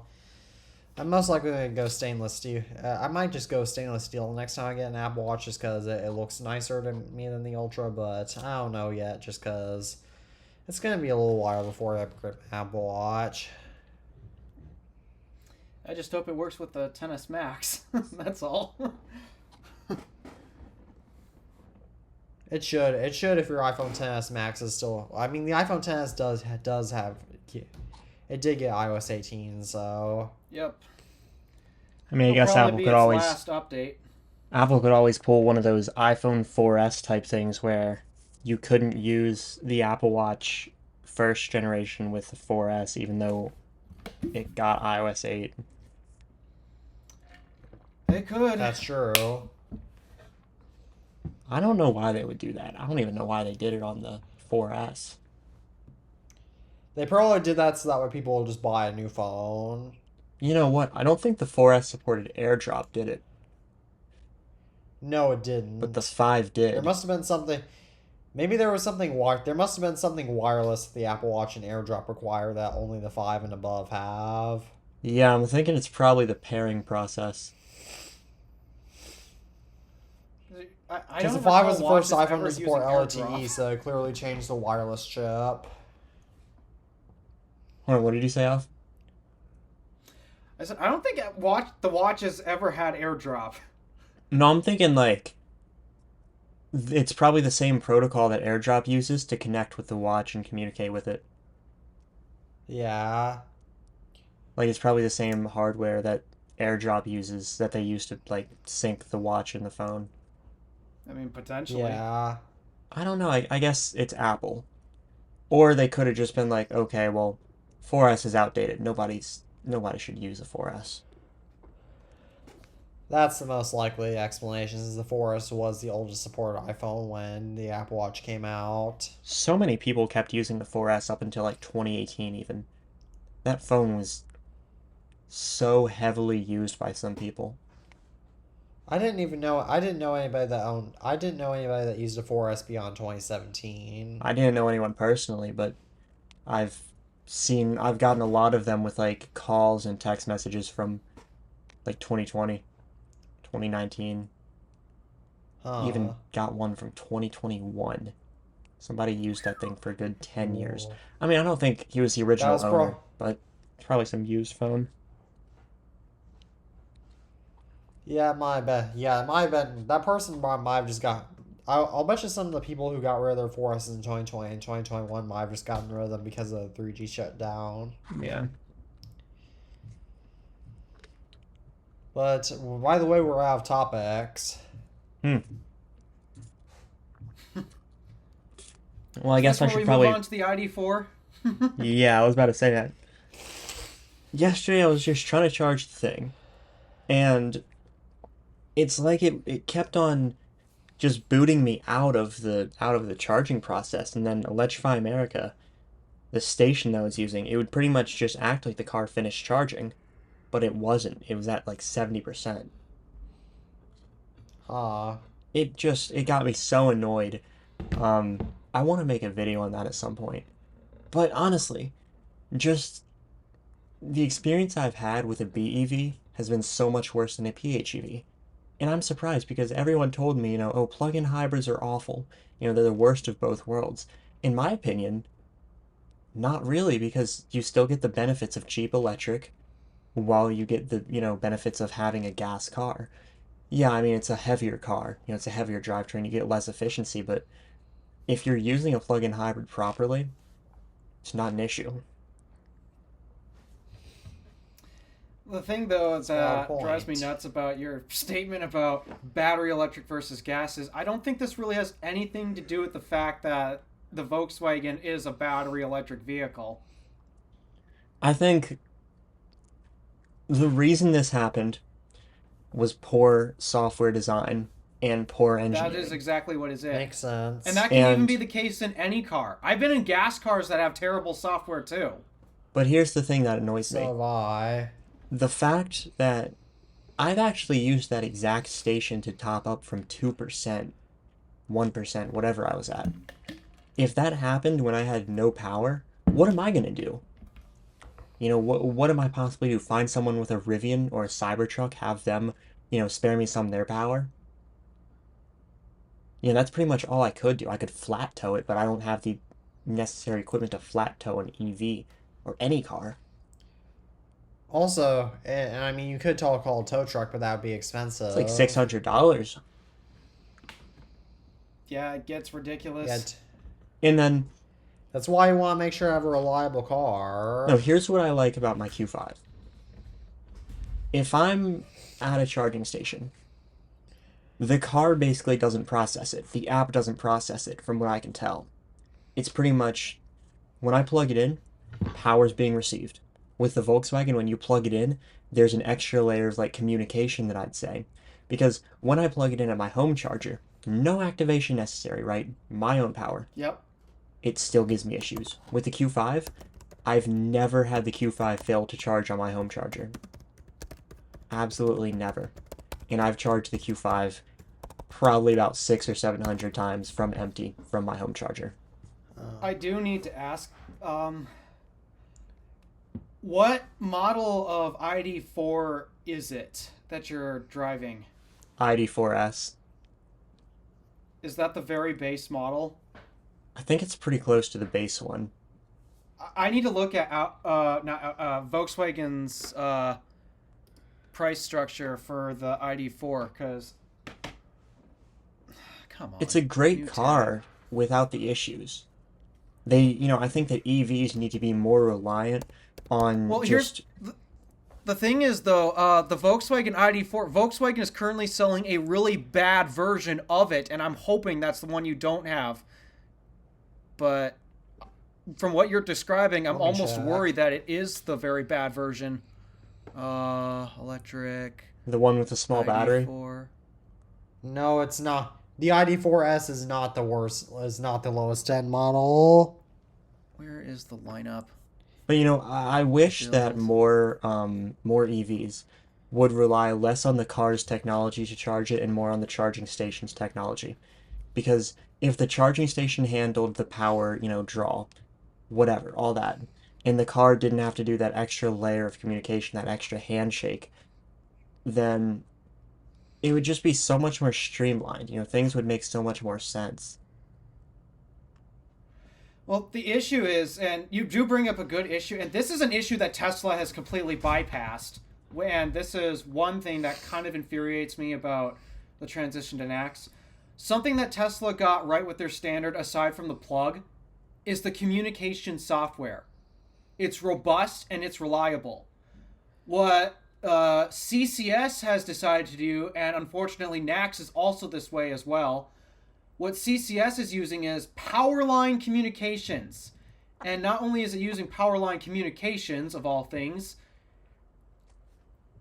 I'm most likely gonna go stainless steel. I might just go stainless steel next time I get an Apple Watch, just because it looks nicer to me than the Ultra. But I don't know yet, just because it's gonna be a little while before I upgrade my Apple Watch. I just hope it works with the XS Max. That's all. It should. It should if your iPhone XS Max is still. I mean, the iPhone XS does have. It did get iOS 18, so. Yep. I mean, I It'll guess probably Apple be could its always last update. Apple could always pull one of those iPhone 4S type things where you couldn't use the Apple Watch first generation with the 4S, even though it got iOS 8. They could. That's true. I don't know why they would do that. I don't even know why they did it on the 4S. They probably did that so that way people will just buy a new phone. You know what? I don't think the 4S supported AirDrop, did it? No, it didn't. But the 5 did. There must have been something. Maybe there was something. There must have been something wireless that the Apple Watch and AirDrop require that only the 5 and above have. Yeah, I'm thinking it's probably the pairing process. I Because don't the 5 was recall the first watches iPhone ever to support using LTE, AirDrop. so it clearly changed the wireless chip. Hold on, what did you say, Alf? I said I don't think the watches ever had AirDrop. No, I'm thinking like it's probably the same protocol that AirDrop uses to connect with the watch and communicate with it. Yeah. Like it's probably the same hardware that AirDrop uses that they use to like sync the watch and the phone. I mean, potentially. Yeah. I don't know. I guess it's Apple. Or they could have just been like, okay, well, 4S is outdated. Nobody should use a 4S. That's the most likely explanation, is the 4S was the oldest supported iPhone when the Apple Watch came out. So many people kept using the 4S up until like 2018 even. That phone was so heavily used by some people. I didn't know anybody that used a 4S beyond 2017. I didn't know anyone personally, but I've gotten a lot of them with like calls and text messages from like 2020, 2019. Even got one from 2021. Somebody used that thing for a good 10 years. I mean, I don't think he was the original owner, but it's probably some used phone. Yeah, it might have been. Yeah, it might have been. That person might have just got. I'll bet you some of the people who got rid of their 4S in 2020 and 2021 might have just gotten rid of them because of the 3G shutdown. Yeah. But, by the way, we're out of topics. Well, I guess I should move probably. on to the ID-4. Yeah, I was about to say that. Yesterday, I was just trying to charge the thing, and it's like it kept on just booting me out of the charging process, and then Electrify America, the station that I was using, it would pretty much just act like the car finished charging, but it wasn't. It was at like 70%. It got me so annoyed. I want to make a video on that at some point. But honestly, just the experience I've had with a BEV has been so much worse than a PHEV. And I'm surprised because everyone told me, oh, plug-in hybrids are awful. They're the worst of both worlds. In my opinion, not really, because you still get the benefits of cheap electric while you get the, benefits of having a gas car. Yeah, I mean, it's a heavier car. It's a heavier drivetrain. You get less efficiency, but if you're using a plug-in hybrid properly, it's not an issue. The thing, though, that point. drives me nuts about your statement about battery electric versus gas is I don't think this really has anything to do with the fact that the Volkswagen is a battery electric vehicle. I think the reason this happened was poor software design and poor That is engineering. exactly what is it. Makes sense. And that can even And be the case in any car. I've been in gas cars that have terrible software, too. but here's the thing that annoys So me. have I. The fact that I've actually used that exact station to top up from 2%, 1%, whatever I was at. If that happened when I had no power, what am I going to do? You know, what am I possibly do? Find someone with a Rivian or a Cybertruck, have them, spare me some of their power? That's pretty much all I could do. I could flat tow it, but I don't have the necessary equipment to flat tow an EV or any car. Also, and I mean, you could call a tow truck, but that would be expensive. It's like $600. Yeah, it gets ridiculous. Yeah, t- And then, that's why you want to make sure you have a reliable car. no, here's what I like about my Q5. If I'm at a charging station, the car basically doesn't process it. The app doesn't process it, from what I can tell. It's pretty much, when I plug it in, power's being received. With the Volkswagen, when you plug it in, there's an extra layer of communication that I'd say. Because when I plug it in at my home charger, no activation necessary, right? My own power. Yep. It still gives me issues. With the Q5, I've never had the Q5 fail to charge on my home charger. Absolutely never. And I've charged the Q5 probably about 600 or 700 times from empty from my home charger. I do need to ask, what model of ID-4 is it that you're driving? ID-4S. Is that the very base model? I think it's pretty close to the base one. I need to look at Volkswagen's price structure for the ID-4 because, come on. It's a great new car without the issues. I think that EVs need to be more reliant on Well, just... the thing is, though, the Volkswagen ID-4, Volkswagen is currently selling a really bad version of it, and I'm hoping that's the one you don't have. But from what you're describing, I'm Let me almost check. worried that it is the very bad version. Electric The one with the small battery. ID-4. No, it's not. The ID4S is not the worst. Is not the lowest end model. Where is the lineup? But I wish that Bills. more EVs would rely less on the car's technology to charge it and more on the charging station's technology. Because if the charging station handled the power, draw, whatever, all that, and the car didn't have to do that extra layer of communication, that extra handshake, then it would just be so much more streamlined. Things would make so much more sense. Well, the issue is, and you do bring up a good issue, and this is an issue that Tesla has completely bypassed. And this is one thing that kind of infuriates me about the transition to NACS. Something that Tesla got right with their standard, aside from the plug, is the communication software. It's robust and it's reliable. What CCS has decided to do, and unfortunately NACS is also this way as well, what CCS is using is Powerline Communications. And not only is it using Powerline Communications, of all things,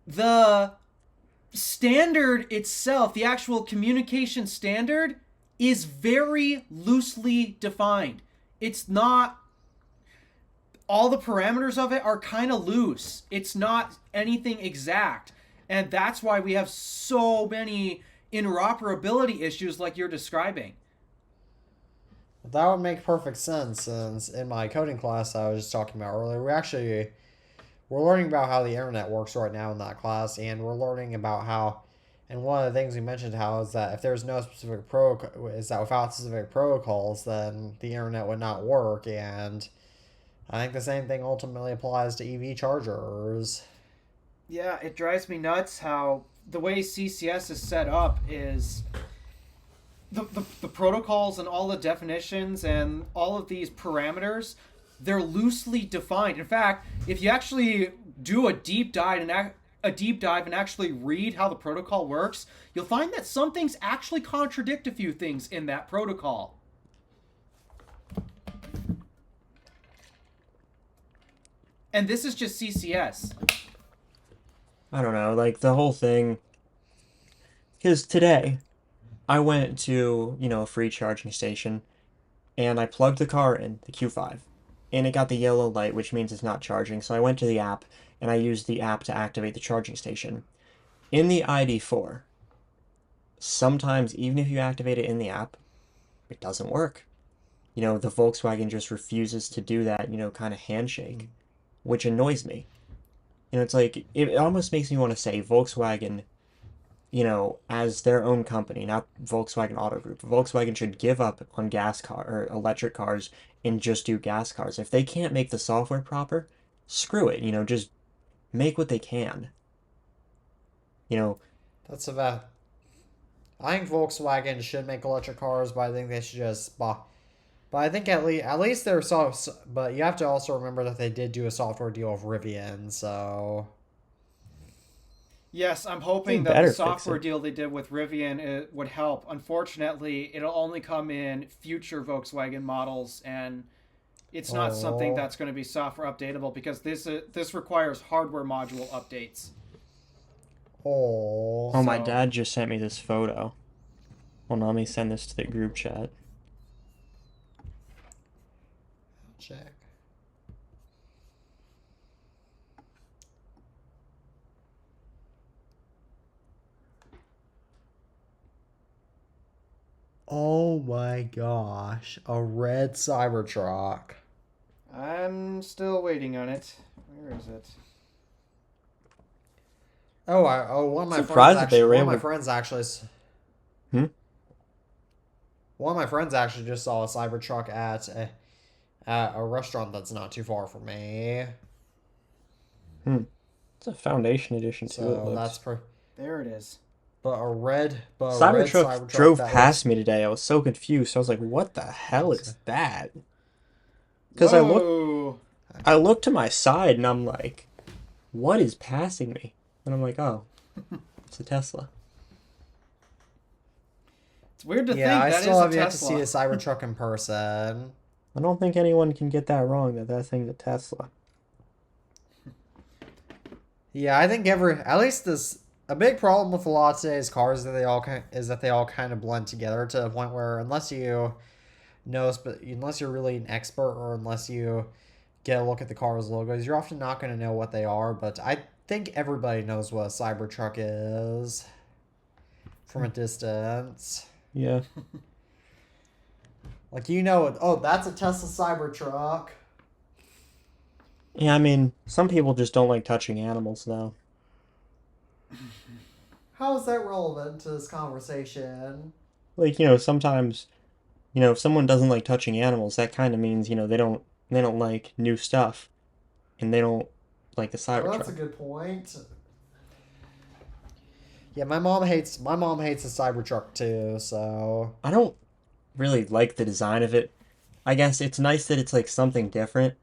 the standard itself, the actual communication standard, is very loosely defined. It's not... all the parameters of it are kind of loose. It's not anything exact. And that's why we have so many interoperability issues like you're describing. That would make perfect sense, since in my coding class I was just talking about earlier, we're learning about how the internet works right now in that class, and we're learning about how, and one of the things we mentioned how is that if there's no specific protocol, is that without specific protocols, then the internet would not work, and I think the same thing ultimately applies to EV chargers. Yeah, it drives me nuts how the way CCS is set up is the protocols and all the definitions and all of these parameters, they're loosely defined. In fact, if you actually do a deep dive and actually read how the protocol works, you'll find that some things actually contradict a few things in that protocol. And this is just CCS. I don't know, like the whole thing. Because today, I went to, a free charging station and I plugged the car in, the Q5, and it got the yellow light, which means it's not charging. So I went to the app and I used the app to activate the charging station. In the ID-4, sometimes even if you activate it in the app, it doesn't work. The Volkswagen just refuses to do that, kind of handshake, which annoys me. It's like, it almost makes me want to say Volkswagen, as their own company, not Volkswagen Auto Group. Volkswagen should give up on gas car or electric cars and just do gas cars. If they can't make the software proper, screw it. Just make what they can. That's about. I think Volkswagen should make electric cars, but I think they should just buy. But I think at least they're so. But you have to also remember that they did do a software deal with Rivian, so. Yes, I'm hoping that the software deal they did with Rivian would help. Unfortunately, it'll only come in future Volkswagen models, and it's not something that's going to be software updatable because this requires hardware module updates. Oh, my dad just sent me this photo. Well, let me send this to the group chat. Check. Oh my gosh, a red Cybertruck. I'm still waiting on it. Where is it? One of my friends actually. One of my friends actually just saw a Cybertruck at a restaurant that's not too far from me. It's a Foundation Edition too. So that's there it is. But a red Cybertruck drove past me today. I was so confused. I was like, "What the hell is that?" Because I looked to my side and I'm like, "What is passing me?" And I'm like, "Oh, it's a Tesla." It's weird to think I that still is have a yet Tesla. to see a Cybertruck in person. I don't think anyone can get that wrong that thing's a Tesla. Yeah, I think a big problem with a lot of today's cars is that they all kind of blend together to the point where unless you're really an expert or unless you get a look at the car's logos, you're often not going to know what they are. But I think everybody knows what a Cybertruck is from a distance. Yeah. Like, that's a Tesla Cybertruck. Yeah, I mean, some people just don't like touching animals, though. How is that relevant to this conversation? Like, sometimes, if someone doesn't like touching animals, that kind of means, they don't like new stuff, and they don't like the Cybertruck. Well, that's a good point. Yeah, my mom hates the Cybertruck too, so I don't really like the design of it. I guess it's nice that it's like something different,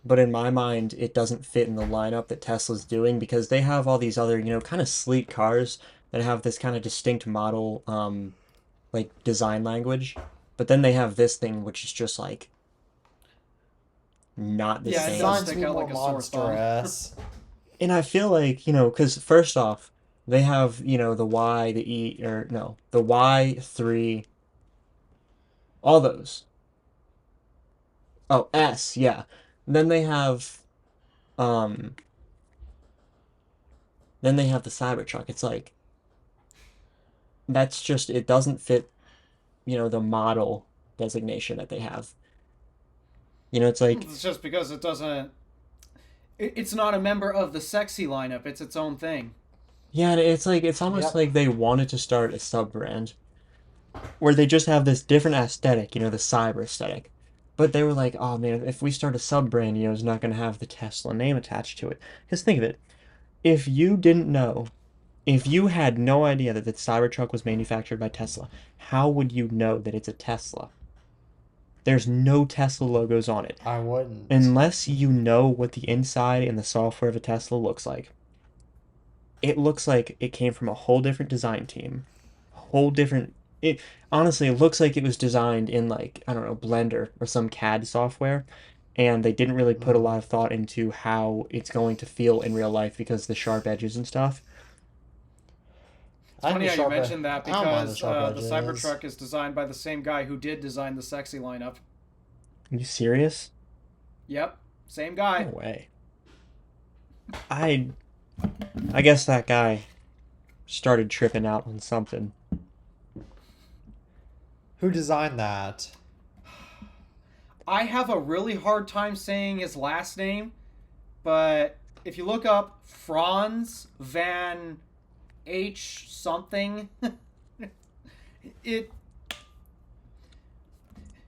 but in my mind, it doesn't fit in the lineup that Tesla's doing because they have all these other, kind of sleek cars that have this kind of distinct model, like design language. But then they have this thing, which is just like not the same. It sounds to be more monstrous. And I feel like, because first off, they have, the Y, the E, or no, the Y3, all those. Oh, S, yeah. Then they have the Cybertruck. It's like that's just it doesn't fit, the model designation that they have. It's like it's just because it doesn't. It's not a member of the sexy lineup. It's its own thing. Yeah, it's like it's almost like they wanted to start a sub brand where they just have this different aesthetic, the cyber aesthetic. But they were like, oh man, if we start a sub brand, it's not going to have the Tesla name attached to it. Because think of it. If you had no idea that the Cybertruck was manufactured by Tesla, how would you know that it's a Tesla? There's no Tesla logos on it. I wouldn't. Unless you know what the inside and the software of a Tesla looks like. It looks like it came from a whole different design team. Whole different it honestly it looks like it was designed in like, I don't know, Blender or some CAD software, and they didn't really put a lot of thought into how it's going to feel in real life because of the sharp edges and stuff. It's funny how you mentioned that I don't mind because the the sharp edges. Cybertruck is designed by the same guy who did design the sexy lineup. Are you serious? Yep, same guy. No way. I guess that guy started tripping out on something. Who designed that? I have a really hard time saying his last name, but if you look up Franz van H something,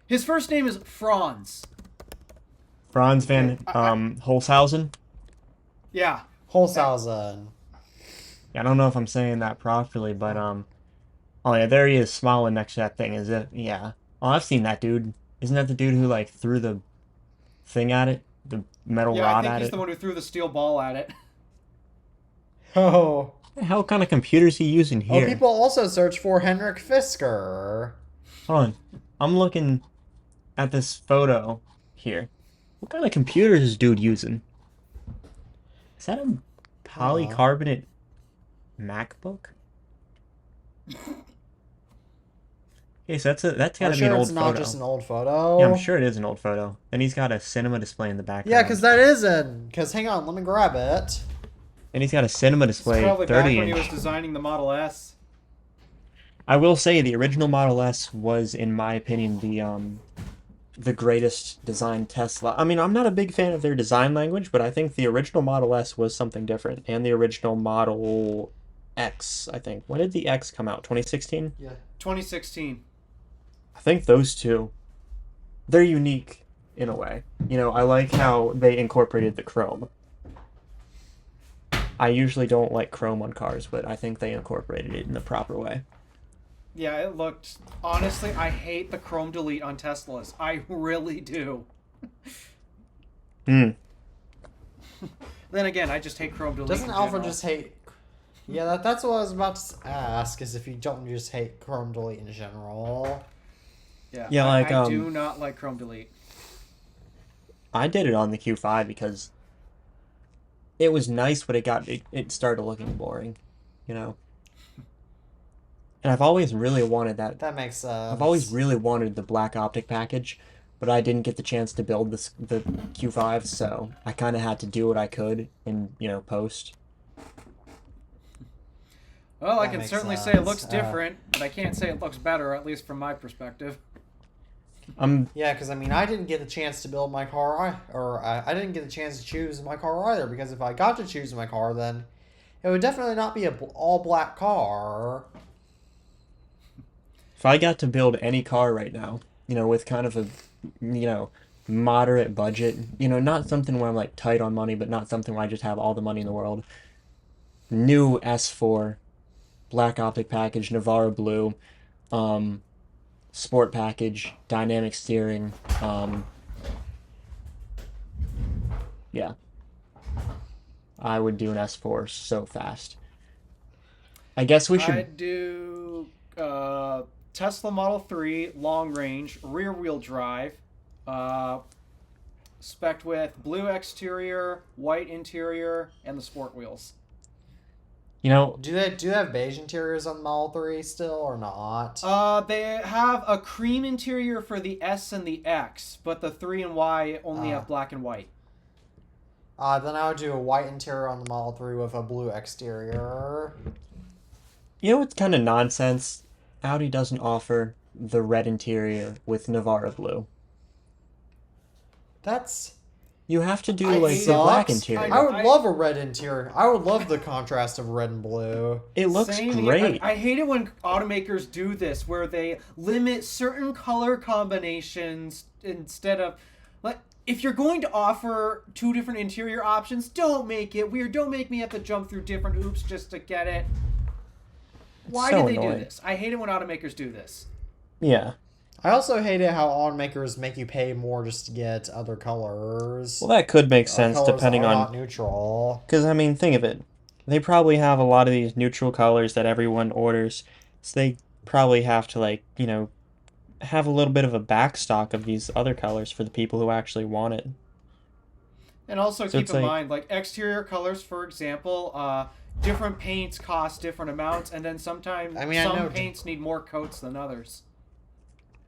his first name is Franz. Franz van Holzhausen? Yeah. Holzhausen. I don't know if I'm saying that properly, but oh yeah, there he is smiling next to that thing. Is it? Yeah. Oh, I've seen that dude. Isn't that the dude who like threw the thing at it? The metal Yeah, I rod think at he's it? the one who threw the steel ball at it. Oh. What the hell kind of computer is he using Oh, here? people also search for Henrik Fisker. Hold on. I'm looking at this photo here. What kind of computer is this dude using? Is that a polycarbonate MacBook? Okay, so that's I'm gotta be an sure old it's not photo. just an old photo. Yeah, I'm sure it is an old photo. And he's got a cinema display in the background. Yeah, because that is in. Because hang on, let me grab it. And he's got a cinema It's display, probably back 30 when he was inch. designing the Model S. I will say the original Model S was, in my opinion, the greatest designed Tesla. I mean, I'm not a big fan of their design language, but I think the original Model S was something different. And the original Model X, I think. When did the X come out? 2016? Yeah. 2016. I think those two, they're unique in a way. You know, I like how they incorporated the chrome. I usually don't like chrome on cars, but I think they incorporated it in the proper way. Yeah, it looked... Honestly, I hate the chrome delete on Teslas. I really do. Hmm. Then again, I just hate chrome delete Doesn't in Alpha general. just hate? Yeah, that's what I was about to ask. Is if you don't just hate Chrome Delete in general. Yeah, like, I do not like chrome delete. I did it on the Q5 because it was nice, but it started looking boring, you know. And I've always really wanted that. That makes sense. I've always really wanted the black optic package, but I didn't get the chance to build the Q5, so I kind of had to do what I could in, you know, post. Well, I That can makes certainly say it sense. looks different, but I can't say it looks better, at least from my perspective. Yeah, because I mean, I didn't get a chance to build my car, I didn't get a chance to choose my car either. Because if I got to choose my car, then it would definitely not be a all black car. If I got to build any car right now, you know, with kind of a, you know, moderate budget, you know, not something where I'm like tight on money, but not something where I just have all the money in the world. New S4, black optic package, Navarro blue, sport package, dynamic steering, yeah. I would do an S4 so fast. I guess we should... I'd do Tesla Model 3 long range, rear wheel drive, spec'd with blue exterior, white interior, and the sport wheels. You know, Do they have beige interiors on the Model 3 still or not? They have a cream interior for the S and the X, but the 3 and Y only have black and white. Then I would do a white interior on the Model 3 with a blue exterior. you know what's kind of nonsense? Audi doesn't offer the red interior with Navarro blue. That's... You have to do I like hate the it. black Sucks. interior. I would love a red interior. I would love the contrast of red and blue. It looks Same here. great. I hate it when automakers do this, where they limit certain color combinations instead of... Like, if you're going to offer 2 different interior options, don't make it weird. Don't make me have to jump through different hoops just to get it. Why so do they annoying. do this? I hate it when automakers do this. Yeah. I also hate it how automakers make you pay more just to get other colors. Well, that could make Like sense colors that depending are on, not neutral. because I mean, think of it. They probably have a lot of these neutral colors that everyone orders, so they probably have to like, have a little bit of a backstock of these other colors for the people who actually want it. And also So keep it's in like, mind, like exterior colors, for example, different paints cost different amounts, and then sometimes I mean, I some know. paints need more coats than others.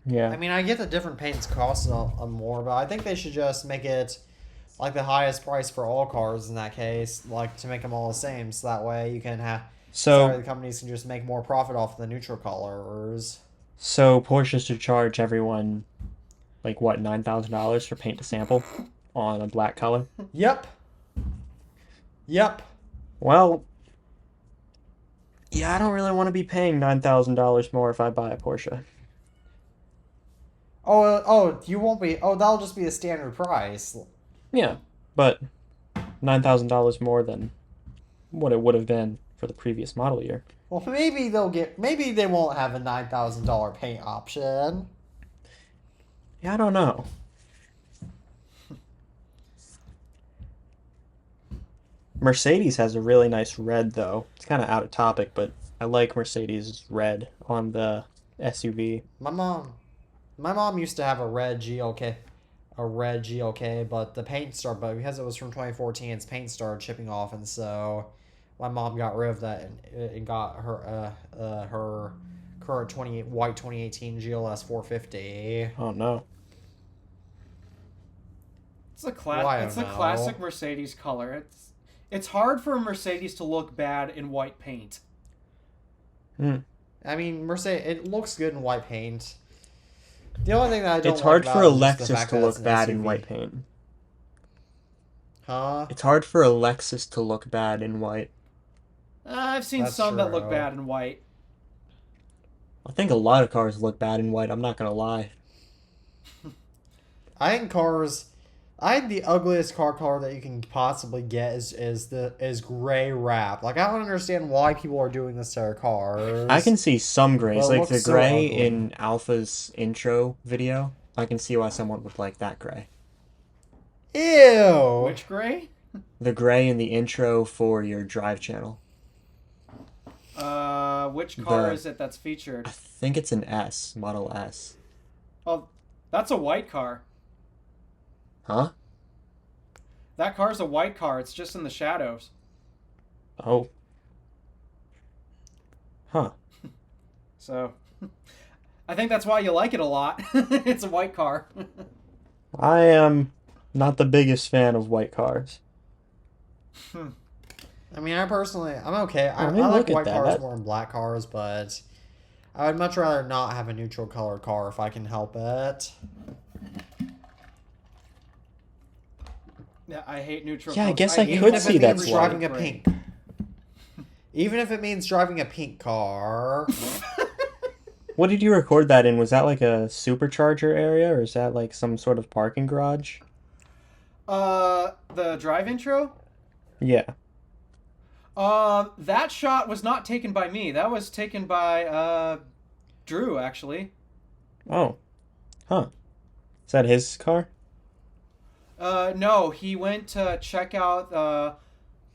yeah. I mean, I get the different paints cost more, but I think they should just make it like the highest price for all cars in that case, like to make them all the same, so that way you can have. Sorry, So, the companies can just make more profit off the neutral colors. so Porsche should charge everyone like what, $9,000 for paint to sample on a black color? Yep. Yep. Well, yeah, I don't really want to be paying $9,000 more if I buy a Porsche. Oh, you won't be. Oh, that'll just be the standard price. Yeah, but $9,000 more than what it would have been for the previous model year. Well, maybe they'll get. Maybe they won't have a $9,000 paint option. Yeah, I don't know. Mercedes has a really nice red though. It's kind of out of topic, but I like Mercedes red on the SUV. My mom used to have a red GLK, but but because it was from 2014, its paint started chipping off, and so my mom got rid of that and got her current white 2018 GLS 450. Oh no. It's a Why, I It's a don't know. classic Mercedes color. It's hard for a Mercedes to look bad in white paint. Hmm. I mean, Mercedes, it looks good in white paint. The only thing that I don't It's hard like for a about it is just the Lexus fact to that look it's an bad in SUV. white paint. Huh? It's hard for a Lexus to look bad in white. I've seen That's some that look true. bad in white. I think a lot of cars look bad in white, I'm not gonna lie. I think cars. I think the ugliest car color that you can possibly get is gray wrap. Like I don't understand why people are doing this to their cars. I can see some grays, Well, it like the looks so gray ugly. in Alpha's intro video. I can see why someone would like that gray. Ew. Which gray? The gray in the intro for your drive channel. Which car The- is it that's featured? I think it's an S, Model S. Oh, that's a white car. Huh? That car's a white car. It's just in the shadows. Oh. Huh. So, I think that's why you like it a lot. It's a white car. I am not the biggest fan of white cars. I mean, I'm okay. I mean, like look at white that. cars That- more than black cars, but I would much rather not have a neutral color car if I can help it. Yeah, I hate neutral Yeah, I colors. guess I hate could it Even if see it that's means why. driving a pink. Even if it means driving a pink car. What did you record that in? Was that like a supercharger area, or is that like some sort of parking garage? The drive intro? Yeah. That shot was not taken by me. That was taken by, Drew, actually. Oh. Huh. Is that his car? No, he went to check out,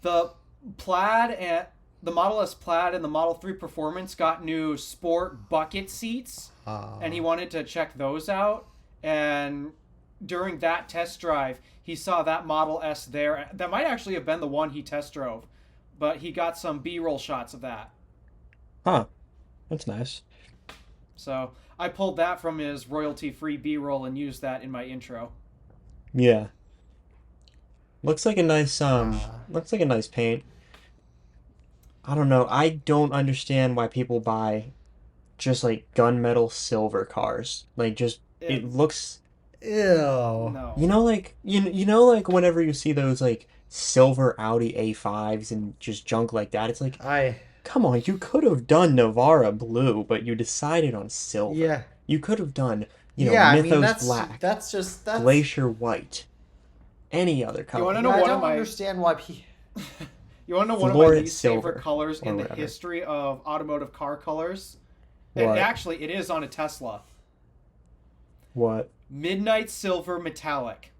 the Plaid and the Model S Plaid and the Model 3 Performance got new sport bucket seats, and he wanted to check those out. And during that test drive, he saw that Model S there. That might actually have been the one he test drove, but he got some B-roll shots of that. Huh. That's nice. So I pulled that from his royalty-free B-roll and used that in my intro. Yeah. Looks like a nice paint. I don't know. I don't understand why people buy just like gunmetal silver cars. Like just it looks Ew. No. like like whenever you see those like silver Audi A5s and just junk like that, it's like, come on, you could have done Navara blue, but you decided on silver. Yeah. You could have done, Yeah, I Mythos mean that's black, that's Glacier white, any other color. You want to know I one don't of my understand why people. You want to know one of Floor my it least silver, favorite colors or in the whatever. history of automotive car colors? What? Actually, it is on a Tesla. What? Midnight Silver Metallic.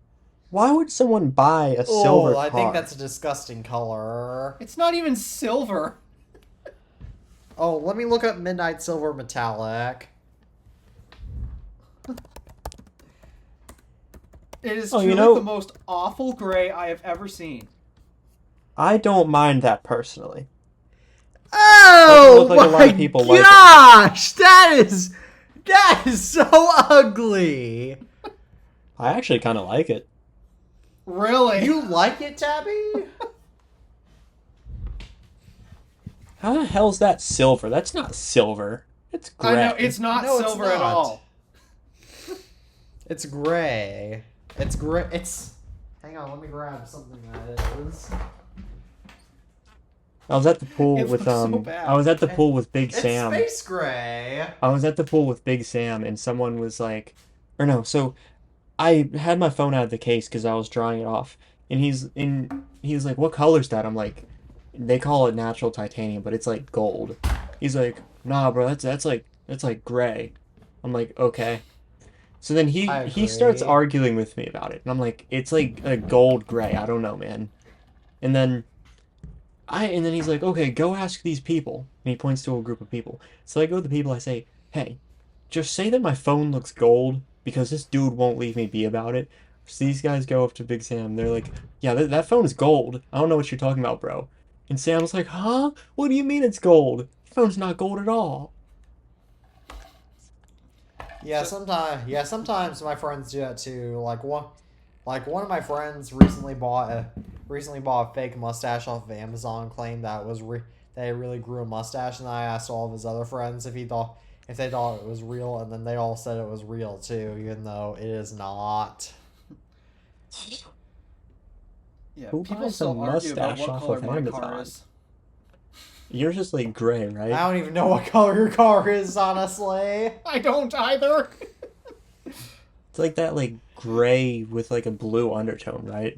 Why would someone buy a silver car? I think that's a disgusting color. It's not even silver. Oh, let me look up Midnight Silver Metallic. It is Oh, truly you know- the most awful gray I have ever seen. I don't mind that personally. Oh Doesn't look like a lot of people like it. gosh, that is so ugly. I actually kind of like it. Really? You like it, Tabby? How the hell's that silver? That's not silver. It's gray. I know, it's not No, it's silver at not. all. It's gray. It's gray. It's. Hang on, let me grab something that is. I was at the pool It with looks so bad. I was at the pool with Big It's Sam. space gray. I was at the pool with Big Sam, and someone was like, or no, so I had my phone out of the case because I was drawing it off, and he was like, "What color's that?" I'm like, "They call it natural titanium, but it's like gold." He's like, "Nah, bro, that's like gray." I'm like, "Okay." So then I he starts agree. arguing with me about it, and I'm like, "It's like a gold gray. I don't know, man." And then he's like, "Okay, go ask these people." And he points to a group of people. So I go to the people, I say, "Hey, just say that my phone looks gold because this dude won't leave me be about it." So these guys go up to Big Sam. They're like, "Yeah, that phone is gold. I don't know what you're talking about, bro." And Sam's like, "Huh? What do you mean it's gold? Your phone's not gold at all." Yeah, sometimes my friends do that too. Like one of my friends recently bought a fake mustache off of Amazon, claimed that that he really grew a mustache, and I asked all of his other friends if they thought it was real, and then they all said it was real too, even though it is not. Yeah, Who people buys a still argue about mustache what off color of my Amazon? car is. You're just like gray, right? I don't even know what color your car is, honestly. I don't either. It's like that like gray with like a blue undertone, right?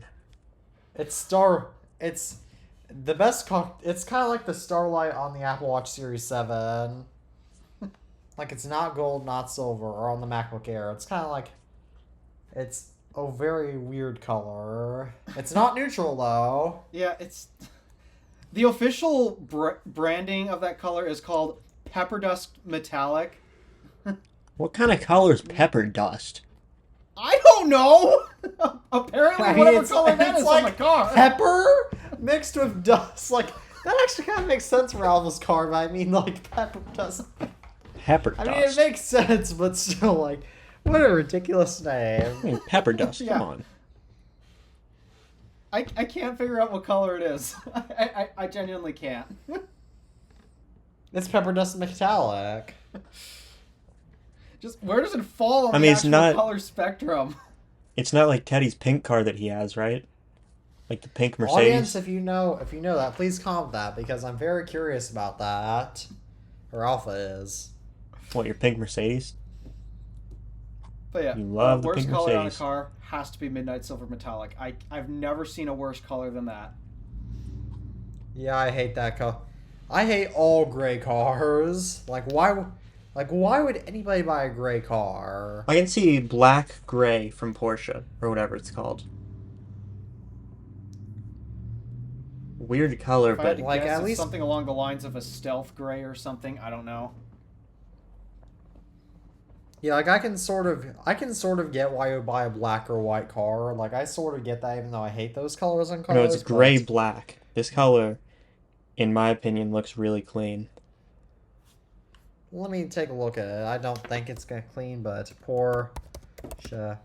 It's the best car. It's kind of like the Starlight on the Apple Watch Series 7. Like, it's not gold, not silver, or on the MacBook Air. It's kind of like, it's a very weird color. It's not neutral, though. Yeah, it's... The official branding of that color is called Pepper Dust Metallic. What kind of color is pepper dust? I don't know! Apparently, I mean, whatever it's- color that it's is like on the car. Pepper mixed with dust. Like, that actually kind of makes sense for Alva's car, but I mean, like, pepper dust. Pepper I dust. mean, it makes sense, but still, like, what a ridiculous name. I mean, pepper dust. Yeah. Come on. I can't figure out what color it is. I genuinely can't. It's pepper dust metallic. Just where does it fall on I the mean, it's actual not- color spectrum? It's not like Teddy's pink car that he has, right? Like the pink Mercedes. Audience, if you know that, please comment that, because I'm very curious about that. Or Alpha is. What, your pink Mercedes? But yeah, You love the worst pink color on a Mercedes. car has to be Midnight Silver Metallic. I've never seen a worse color than that. Yeah, I hate that color. I hate all gray cars. Like why would anybody buy a gray car? I can see black gray from Porsche, or whatever it's called. Weird color, If I had but to like, guess, at it's least- something along the lines of a stealth gray or something. I don't know. Yeah, like I can sort of get why you would buy a black or white car. Like I sort of get that, even though I hate those colors on cars. no, it's gray but- black. This color, in my opinion, looks really clean. Let me take a look at it. I don't think it's gonna clean, but Porsche.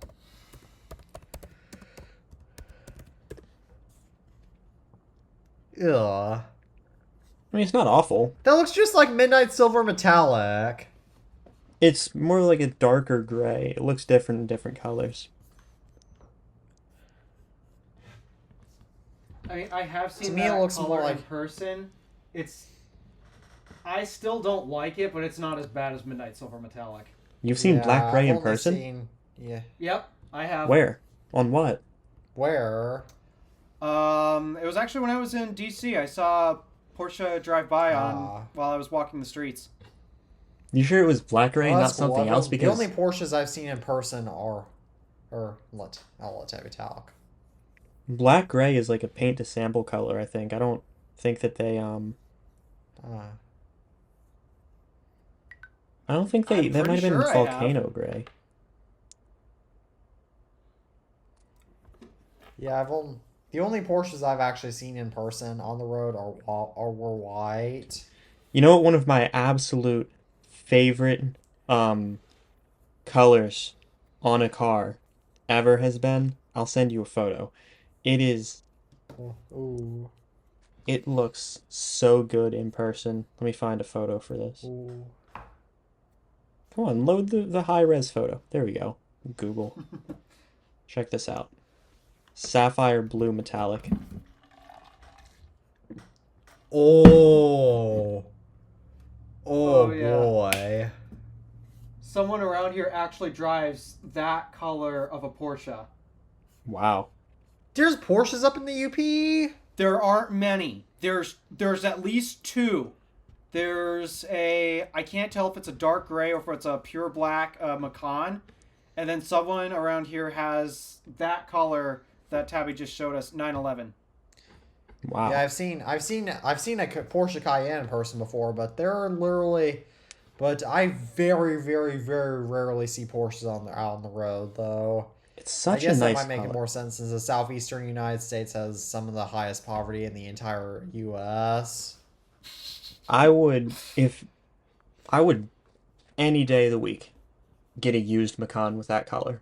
Ugh. I mean, it's not awful. That looks just like Midnight Silver Metallic. It's more like a darker gray. It looks different in different colors. I mean, I have seen To me, that it looks color more in like- person. I still don't like it, but it's not as bad as Midnight Silver Metallic. You've seen black gray I've in only person? Yeah. Yep, I have. Where? On what? Where? It was actually when I was in DC. I saw Porsche drive by Ah. while I was walking the streets. You sure it was black gray Oh, and not that's cool. something else? The only Because Porsches I've seen in person are, I'll let Tabby talk. black gray is like a paint to sample color, I think. I don't think that they Uh, I don't think I'm that might pretty have been sure I have. volcano gray. yeah, the only Porsches I've actually seen in person on the road were white. You know what one of my absolute favorite um colors on a car ever has been? I'll send you a photo. It is Oh, ooh, it looks so good in person. Let me find a photo for this. ooh. Come on, load the high res photo. There we go. Google. Check this out. Sapphire blue metallic. Oh, Oh yeah. boy. Someone around here actually drives that color of a Porsche. Wow. There's Porsches up in the UP. There aren't many. There's at least two. There's I can't tell if it's a dark gray or if it's a pure black Macan. And then someone around here has that color that Tabby just showed us, 911. Wow. Yeah, I've seen a Porsche Cayenne in person before, but they're literally. But I very, very, very rarely see Porsches out on the road, though. It's I such a guess that nice might make color. it more sense since the southeastern United States has some of the highest poverty in the entire U.S. I would if I would any day of the week get a used Macan with that color.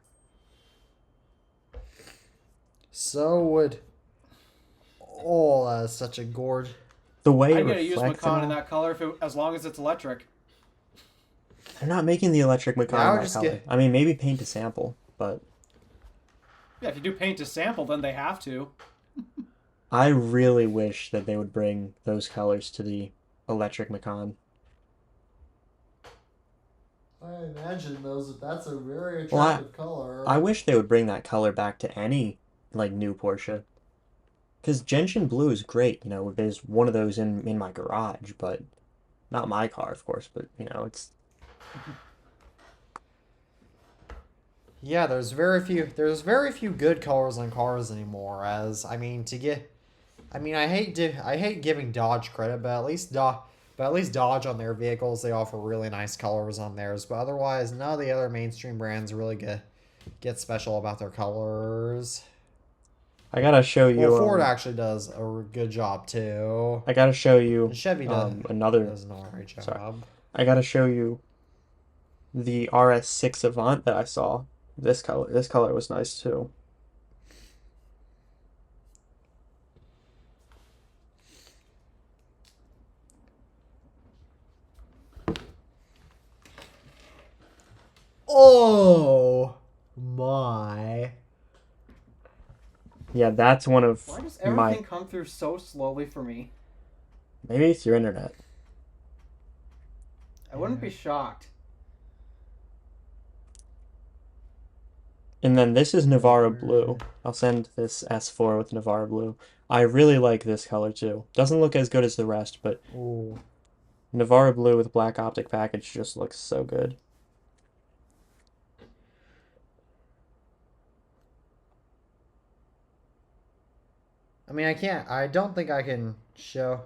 So would. Oh, that is such a gorge. The way it I'd get a used reflects and Macan in all. that color as long as it's electric. They're not making the electric Macan Yeah, I in would that just color. get- I mean, maybe paint to sample, but Yeah, if you do paint to sample, then they have to. I really wish that they would bring those colors to the electric Macan. I imagine that's a very Well, attractive color. I wish they would bring that color back to any like new Porsche. Because gentian blue is great, you know, there's one of those in my garage, but not my car, of course, but you know, it's Yeah, there's very few good colors on cars anymore. I hate giving Dodge credit, but at least Dodge on their vehicles they offer really nice colors on theirs. But otherwise, none of the other mainstream brands really get special about their colors. I gotta show Well, you Ford actually does a good job too. I gotta show you And Chevy another does an alright job. sorry. I gotta show you the RS6 Avant that I saw. This color. This color was nice too. Oh my! Yeah, that's one of Why does my everything come through so slowly for me? maybe it's your internet. I wouldn't be shocked. And then this is Navarro Blue. I'll send this S4 with Navarro Blue. I really like this color too. Doesn't look as good as the rest, but Ooh. Navarro Blue with black optic package just looks so good. I mean, I don't think I can show.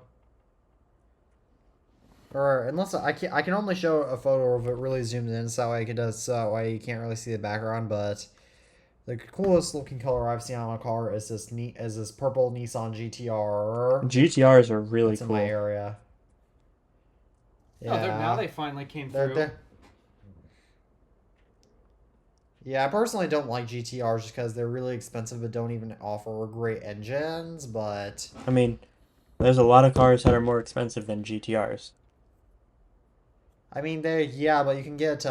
Or unless I can only show a photo of it really zoomed in, so that way you can't really see the background. But the coolest looking color I've seen on a car is this purple Nissan GTR. GTRs are really That's in cool. my area. Oh, now they finally came They're- through. they're- Yeah, I personally don't like GTRs just because they're really expensive but don't even offer great engines. But I mean, there's a lot of cars that are more expensive than GTRs. I mean, but you can get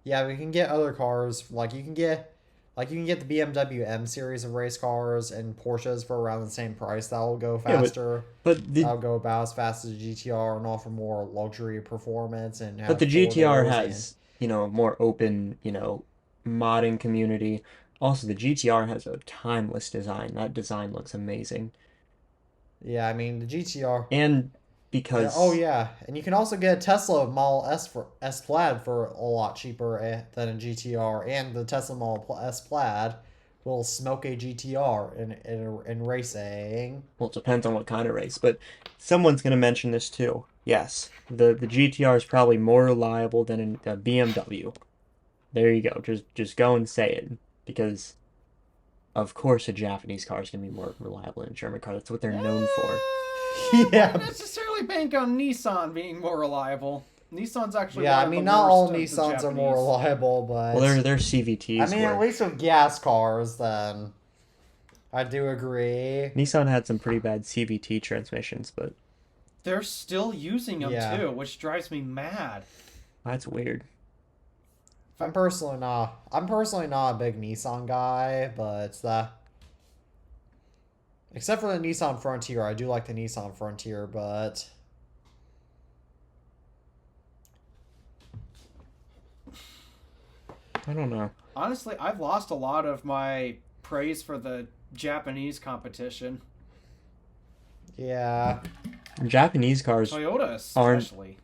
we can get other cars you can get the BMW M series of race cars and Porsches for around the same price. That'll go faster. But That'll go about as fast as a GTR and offer more luxury performance and But the have GTR four-doors has, you know, a more open, you know, modding community. Also, the GTR has a timeless design. That design looks amazing. yeah, I mean the GTR. And because Oh yeah, and you can also get a Tesla Model S Plaid for a lot cheaper than a GTR, and the Tesla Model S Plaid will smoke a GTR in racing. well, it depends on what kind of race, but someone's going to mention this too. Yes, the GTR is probably more reliable than a BMW. There you go. Just go and say it because of course a Japanese car is going to be more reliable than a German car. That's what they're known for. Yeah. Not necessarily bank on Nissan being more reliable. Nissan's actually Yeah, one I of mean, the not worst all of the Nissans are more Japanese. reliable, but Well, they're CVTs. I mean, at least with gas cars, then I do agree. Nissan had some pretty bad CVT transmissions, but They're still using them Yeah. too, which drives me mad. that's weird. I'm personally not a big Nissan guy, but except for the Nissan Frontier, I do like the Nissan Frontier, but I don't know. Honestly, I've lost a lot of my praise for the Japanese competition. yeah. Japanese cars Toyota aren't- especially.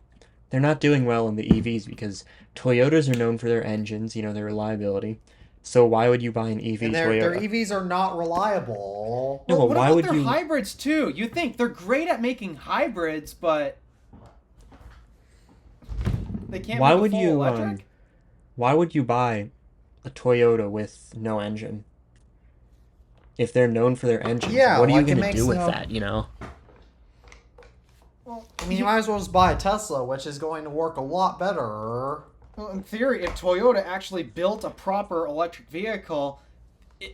they're not doing well in the EVs because Toyotas are known for their engines, their reliability. So why would you buy an EV And Toyota? their EVs are not reliable. No, but what why about would their you? hybrids too? You think they're great at making hybrids, but they can't Why make a would full you? electric? Why would you buy a Toyota with no engine? If they're known for their engines, Yeah, what are you like, it going to makes do with no- that? Well, I mean, you might as well just buy a Tesla, which is going to work a lot better. well, in theory, if Toyota actually built a proper electric vehicle,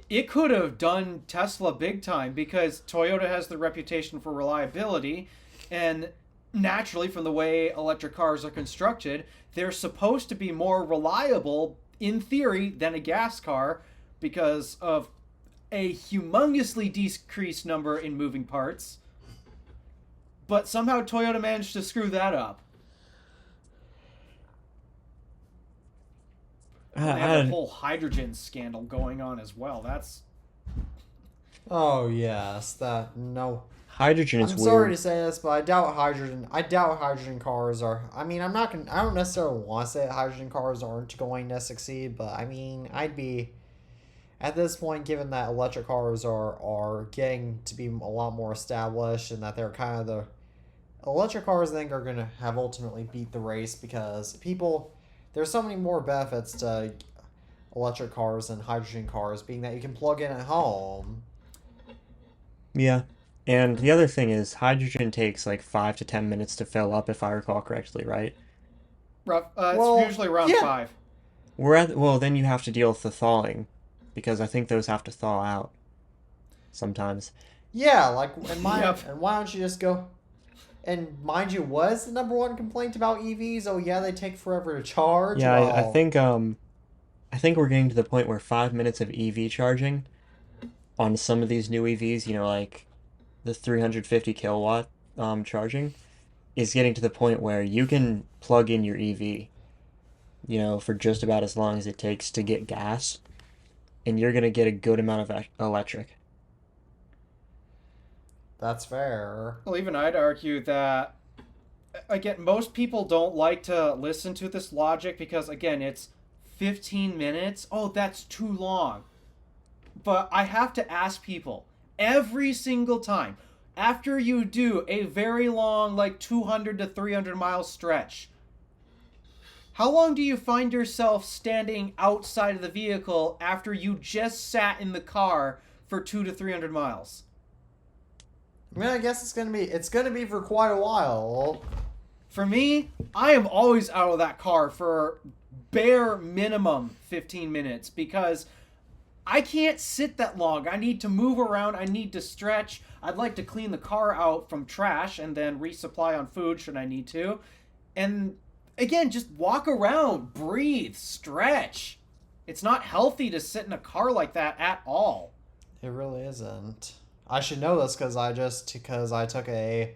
it could have done Tesla big time because Toyota has the reputation for reliability, and naturally, from the way electric cars are constructed, they're supposed to be more reliable in theory than a gas car because of a humongously decreased number in moving parts. But somehow Toyota managed to screw that up. They had the whole hydrogen scandal going on as well. That's Oh yes, no. Hydrogen is I'm weird. sorry to say this, but I doubt hydrogen cars are. I mean, I don't necessarily want to say that hydrogen cars aren't going to succeed, but I mean, I'd be at this point, given that electric cars are getting to be a lot more established, and that they're kind of the electric cars, I think, are going to have ultimately beat the race because there's so many more benefits to electric cars than hydrogen cars, being that you can plug in at home. Yeah. And the other thing is, hydrogen takes like 5 to 10 minutes to fill up, if I recall correctly, right? rough. Well, It's usually around yeah. 5. Well, then you have to deal with the thawing, because I think those have to thaw out sometimes. Yeah, like, and Yep. and why don't you just go? And mind you, what is the number one complaint about EVs? Oh yeah, they take forever to charge. Yeah, I Well, think we're getting to the point where 5 minutes of EV charging on some of these new EVs, like the 350 kilowatt charging, is getting to the point where you can plug in your EV, for just about as long as it takes to get gas, and you're gonna get a good amount of electric. that's fair. Well, even I'd argue that, again, most people don't like to listen to this logic because, again, it's 15 minutes. Oh, that's too long. But I have to ask people every single time, after you do a very long, like 200 to 300 mile stretch, how long do you find yourself standing outside of the vehicle after you just sat in the car for 200 to 300 miles? I mean, I guess it's gonna be for quite a while. For me, I am always out of that car for bare minimum 15 minutes because I can't sit that long. I need to move around. I need to stretch. I'd like to clean the car out from trash and then resupply on food should I need to. And again, just walk around, breathe, stretch. It's not healthy to sit in a car like that at all. It really isn't. I should know this because I took a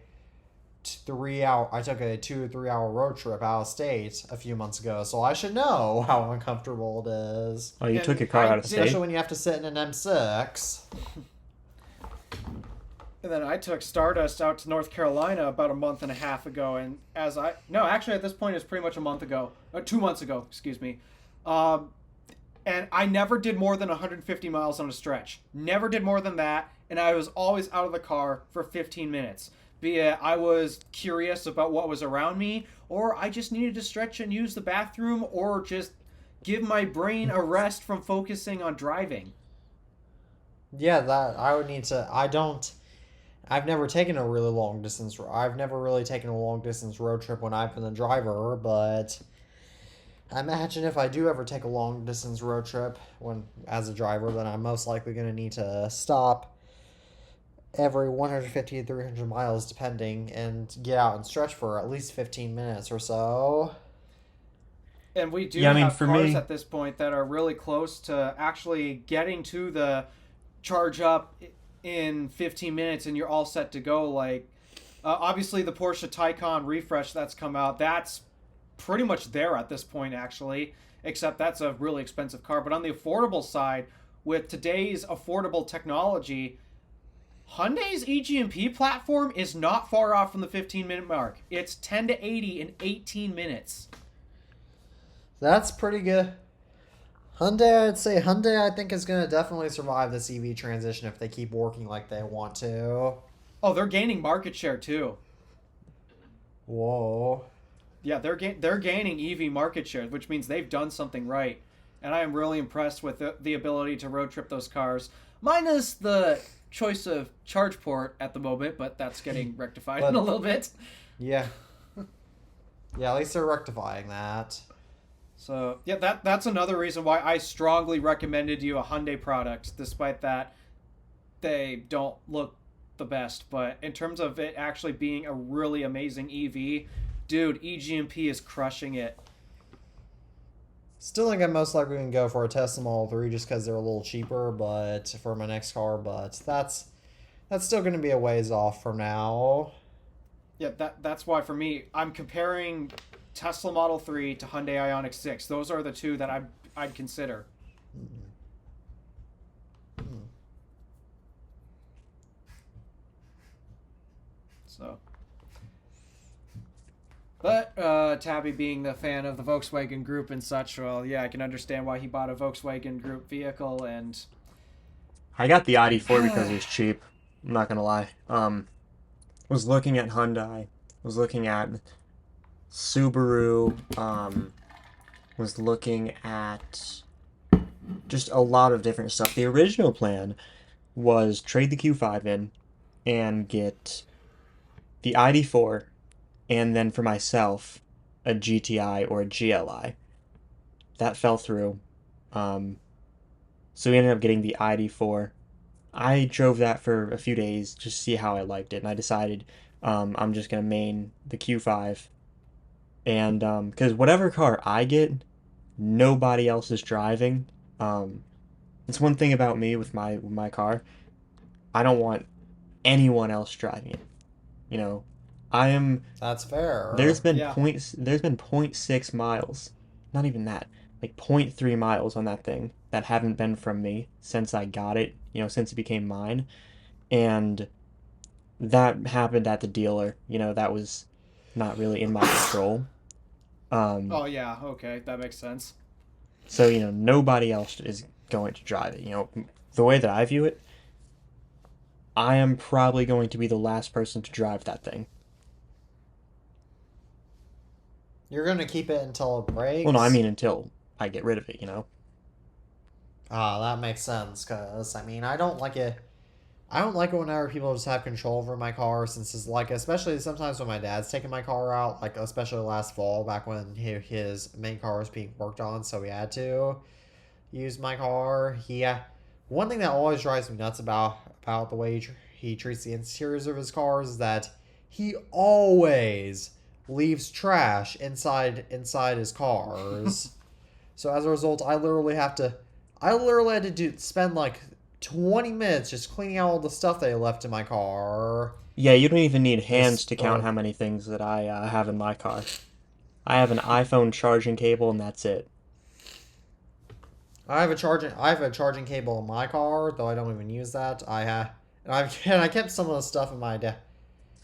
2 to 3 hour road trip out of state a few months ago, so I should know how uncomfortable it is. Oh, you And took your car I out of did- state? Especially when you have to sit in an M6. And then I took Stardust out to North Carolina about a month and a half ago, and actually at this point it's pretty much a month ago, 2 months ago, excuse me. Um, and I never did more than 150 miles on a stretch. Never did more than that, and I was always out of the car for 15 minutes. Be it I was curious about what was around me, or I just needed to stretch and use the bathroom, or just give my brain a rest from focusing on driving. Yeah, that I would need to. I don't. I've never taken a really long distance. I've never really taken a long distance road trip when I've been the driver, but I imagine if I do ever take a long distance road trip when as a driver, then I'm most likely going to need to stop every 150 to 300 miles depending and get out and stretch for at least 15 minutes or so. And we do Yeah, I mean, have for cars me, at this point that are really close to actually getting to the charge up in 15 minutes and you're all set to go. Like, obviously, the Porsche Taycan refresh that's come out, that's pretty much there at this point, actually, except that's a really expensive car. But on the affordable side, with today's affordable technology, Hyundai's eGMP platform is not far off from the 15-minute mark. It's 10 to 80 in 18 minutes. That's pretty good. I'd say Hyundai, I think, is going to definitely survive this EV transition if they keep working like they want to. Oh, they're gaining market share too. Whoa. Yeah, they're gaining EV market share, which means they've done something right. And I am really impressed with the ability to road trip those cars. Minus the choice of charge port at the moment, but that's getting rectified in a little bit. Yeah. Yeah, at least they're rectifying that. So, yeah, that's another reason why I strongly recommended you a Hyundai product, despite that they don't look the best. But in terms of it actually being a really amazing EV, dude, eGMP is crushing it. Still think I'm most likely going to go for a Tesla Model 3 just because they're a little cheaper but for my next car, but that's still going to be a ways off from now. Yeah, that's why for me, I'm comparing Tesla Model 3 to Hyundai Ioniq 6. Those are the two that I'd consider. So, but Tabby being the fan of the Volkswagen Group and such, well, yeah, I can understand why he bought a Volkswagen Group vehicle. And I got the ID-4 because it was cheap. I'm not gonna lie. Was looking at Hyundai, was looking at Subaru, was looking at just a lot of different stuff. The original plan was trade the Q5 in and get the ID-4, and then for myself, a GTI or a GLI. That fell through. So we ended up getting the ID-4. I drove that for a few days just to see how I liked it, and I decided I'm just going to main the Q5. And because whatever car I get, nobody else is driving. It's one thing about me with my car. I don't want anyone else driving it. You know, I am. That's fair. There's been Yeah. There's been 0.6 miles, not even that, like 0.3 miles on that thing that haven't been from me since I got it. You know, since it became mine, and that happened at the dealer. You know, that was not really in my control. oh yeah, okay, that makes sense. So, you know, nobody else is going to drive it. You know, the way that I view it, I am probably going to be the last person to drive that thing. You're going to keep it until it breaks? Well, no, I mean until I get rid of it, you know? Ah, that makes sense, because, I mean, I don't like it. I don't like it whenever people just have control over my car, since it's like, especially sometimes when my dad's taking my car out, like, especially last fall, back when his main car was being worked on, so he had to use my car. One thing that always drives me nuts about the way he treats the interiors of his cars is that he always leaves trash inside his cars. So as a result, I literally had to spend like 20 minutes just cleaning out all the stuff they left in my car. Yeah, you don't even need hands to count how many things that I have in my car. I have an iPhone charging cable, and that's it. I have a charging cable in my car, though I don't even use that. And I kept some of the stuff in my dad.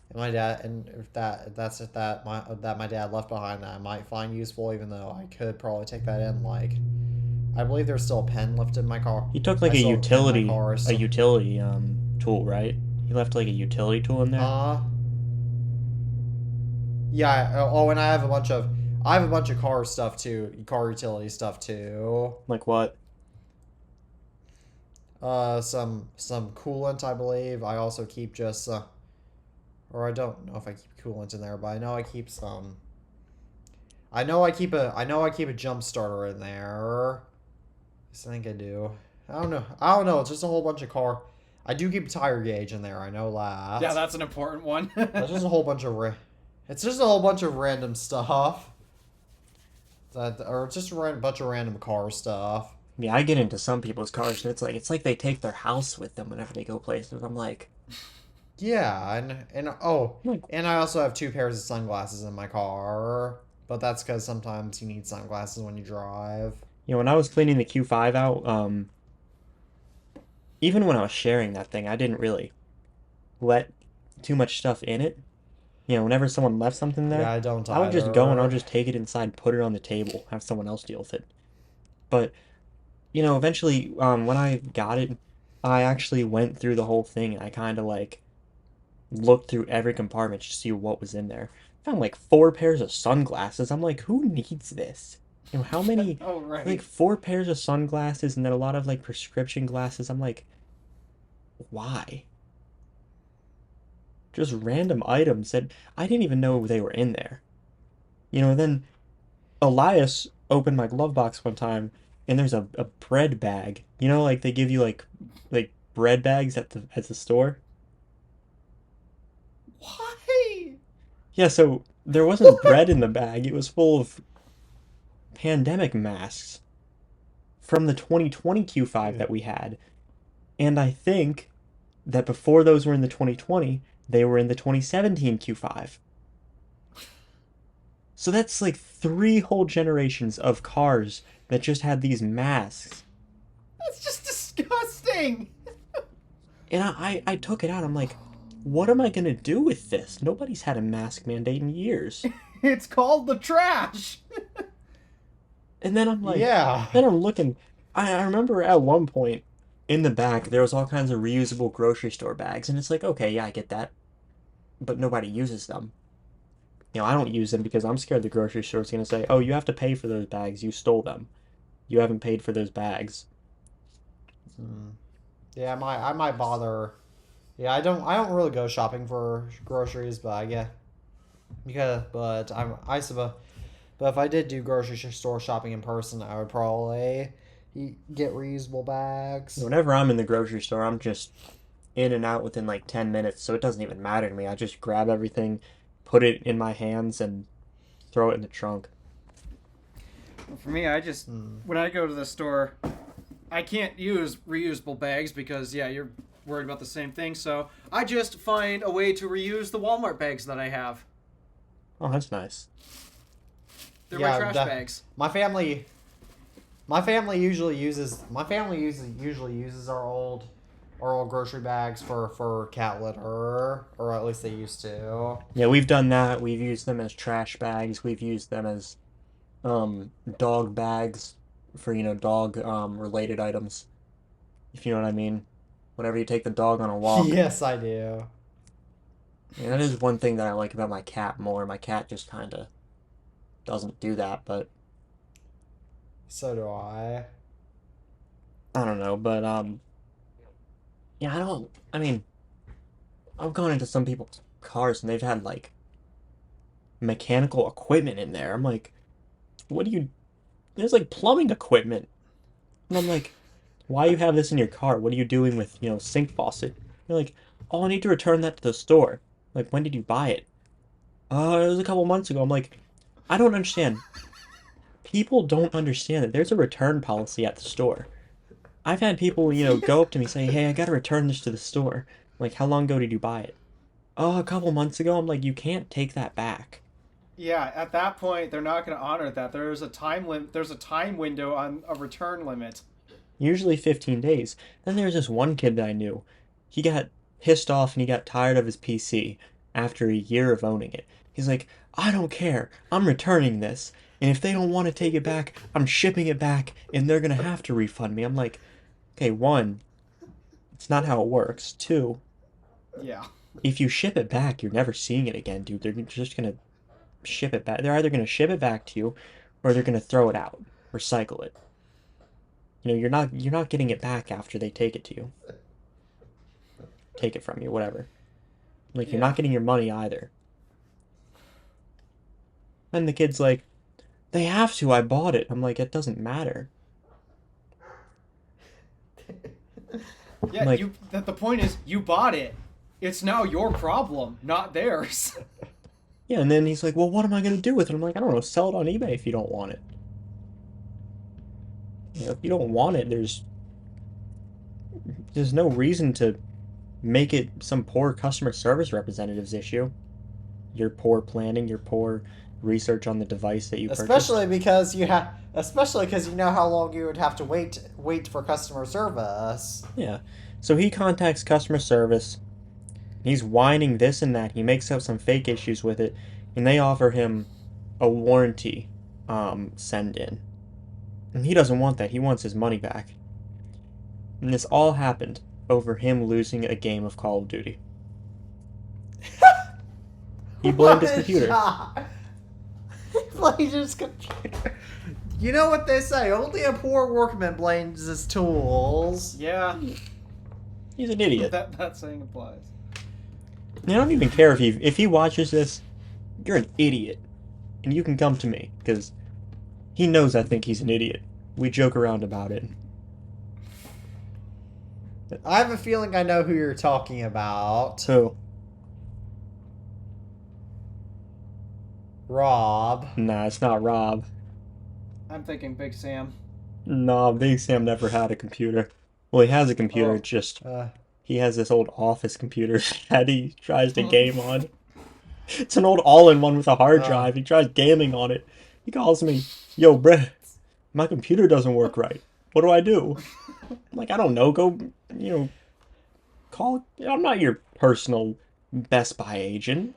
And my dad, and if my dad left behind that I might find useful, even though I could probably take that in. Like, I believe there's still a pen left in my car. He took I like still have a pen in my car. a utility tool, right? He left like a utility tool in there. Yeah. Oh, and I have a bunch of car stuff too, car utility stuff too. Like what? Some coolant, I believe. I also keep just or I don't know if I keep coolant in there, but I know I keep some. I know I keep a jump starter in there. I think I do. I don't know. It's just a whole bunch of car. I do keep a tire gauge in there. I know that. Yeah, that's an important one. That's just a whole bunch of It's just a whole bunch of random stuff. Or just a bunch of random car stuff. Yeah, I get into some people's cars, and it's like they take their house with them whenever they go places. I'm like, yeah, and I also have 2 pairs of sunglasses in my car, but that's because sometimes you need sunglasses when you drive. you know, when I was cleaning the Q5 out, even when I was sharing that thing, I didn't really let too much stuff in it. You know, whenever someone left something there, Yeah, I don't I would just go and I'll either. just take it inside, put it on the table, have someone else deal with it. But you know, eventually, when I got it, I actually went through the whole thing and I kind of like looked through every compartment to see what was in there. Found like 4 pairs of sunglasses. I'm like, who needs this? You know, how many? Oh, Like right. 4 pairs of sunglasses and then a lot of like prescription glasses. I'm like, why? Just random items that I didn't even know they were in there. You know, then Elias opened my glove box one time and there's a bread bag. You know, like they give you like bread bags at the store. Why? Yeah, so there wasn't bread in the bag. It was full of pandemic masks from the 2020 Q5 Yeah. that we had. And I think that before those were in the 2020, they were in the 2017 Q5. So that's like 3 whole generations of cars that just had these masks. That's just disgusting. And I took it out. I'm like, what am I going to do with this? Nobody's had a mask mandate in years. It's called the trash. And then I'm like, Yeah. then I'm looking. I remember at one point in the back, there was all kinds of reusable grocery store bags. And it's like, okay, yeah, I get that. But nobody uses them. You know, I don't use them because I'm scared the grocery store's going to say, oh, you have to pay for those bags. You stole them. You haven't paid for those bags. Hmm. Yeah, I might bother. Yeah, I don't really go shopping for groceries, but I get because but I suppose. But if I did do grocery store shopping in person, I would probably get reusable bags. Whenever I'm in the grocery store, I'm just in and out within like 10 minutes, so it doesn't even matter to me. I just grab everything, put it in my hands, and throw it in the trunk. For me, I just when I go to the store, I can't use reusable bags because yeah, you're worried about the same thing. So I just find a way to reuse the Walmart bags that I have. Oh, that's nice. They're Yeah, my trash that- bags. My family usually uses our old grocery bags for cat litter, or at least they used to. Yeah, we've done that. We've used them as trash bags. We've used them as dog bags for, you know, dog related items. If you know what I mean. Whenever you take the dog on a walk. Yes, I do. And that is one thing that I like about my cat more. My cat just kind of doesn't do that, but So do I. I don't know. But yeah, I mean, I've gone into some people's cars and they've had like mechanical equipment in there. I'm like, what do you? There's like plumbing equipment, and I'm like, why you have this in your car? What are you doing with, you know, sink faucet? You're like, oh, I need to return that to the store. Like, when did you buy it? It was a couple months ago. I'm like, I don't understand. People don't understand that there's a return policy at the store. I've had people, you know, go up to me say, hey, I gotta return this to the store. Like, how long ago did you buy it? Oh, a couple months ago. I'm like, you can't take that back. Yeah, at that point, they're not going to honor that. There's a There's a time window on a return limit. Usually 15 days. Then there's this one kid that I knew. He got pissed off and he got tired of his PC after a year of owning it. He's like, I don't care. I'm returning this. And if they don't want to take it back, I'm shipping it back and they're going to have to refund me. I'm like, okay, one, it's not how it works. Two, Yeah. if you ship it back, you're never seeing it again, dude. They're just going to ship it back. They're either going to ship it back to you or they're going to throw it out, recycle it. You know, you're not getting it back after they take it to you. Take it from you, whatever. Like, you're not getting your money either. And the kid's like, they have to, I bought it. I'm like, it doesn't matter. Yeah, like, the point is, you bought it. It's now your problem, not theirs. Yeah, and then he's like, well, what am I going to do with it? I'm like, I don't know, sell it on eBay if you don't want it. You know, if you don't want it, there's no reason to make it some poor customer service representative's issue. Your poor planning, your poor research on the device that you purchased. Especially because you know how long you would have to wait for customer service. Yeah. So he contacts customer service. He's whining this and that. He makes up some fake issues with it, and they offer him a warranty send in. And he doesn't want that. He wants his money back. And this all happened over him losing a game of Call of Duty. He blamed his computer. He blamed his computer. You know what they say, only a poor workman blames his tools. Yeah. He's an idiot. That saying applies. I don't even care if he watches this. You're an idiot. And you can come to me, because he knows I think he's an idiot. We joke around about it. I have a feeling I know who you're talking about. So, Rob. nah, it's not Rob. I'm thinking Big Sam. No, Big Sam never had a computer. Well, he has a computer, it's just he has this old office computer that he tries to game on. It's an old all-in-one with a hard drive. He tries gaming on it. He calls me, yo, bruh, my computer doesn't work right. What do I do? I'm like, I don't know. Go, call. I'm not your personal Best Buy agent.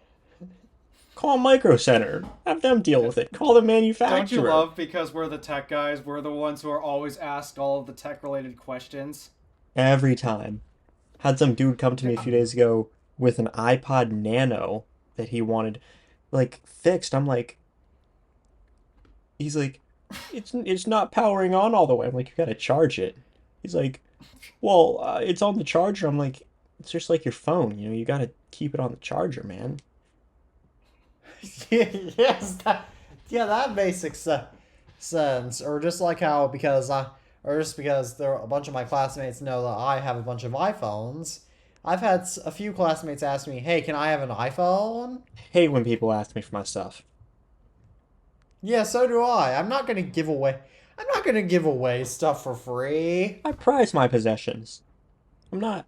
Call Micro Center. Have them deal with it. Call the manufacturer. Don't you love because we're the tech guys? We're the ones who are always asked all of the tech-related questions. Every time. Had some dude come to me a few days ago with an iPod Nano that he wanted, fixed. I'm like, he's like, it's not powering on all the way. I'm like, you gotta charge it. He's like, well, it's on the charger. I'm like, it's just like your phone. You gotta keep it on the charger, man. Yes, that makes sense. Or just like how because there are a bunch of my classmates know that I have a bunch of iPhones. I've had a few classmates ask me, "Hey, can I have an iPhone?" Hate when people ask me for my stuff. Yeah, so do I. I'm not gonna give away stuff for free. I prize my possessions. I'm not.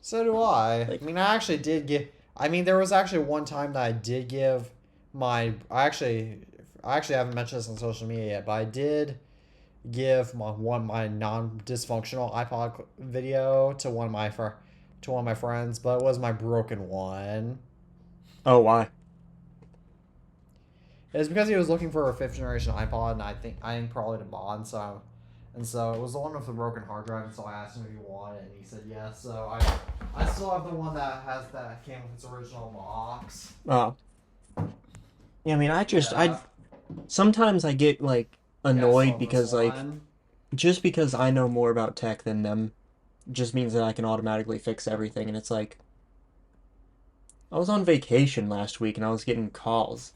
So do I. I actually did give. There was actually one time that I did give my. I actually haven't mentioned this on social media yet, but I did give my non-dysfunctional iPod video to one of my friends, but it was my broken one. Oh, why? It was because he was looking for a 5th generation iPod, and I think probably to bond, so it was the one with the broken hard drive, and so I asked him if he wanted it, and he said yes. So I still have the one that came with its original box. Oh. Yeah, sometimes I get annoyed because just because I know more about tech than them just means that I can automatically fix everything, and it's like, I was on vacation last week and I was getting calls.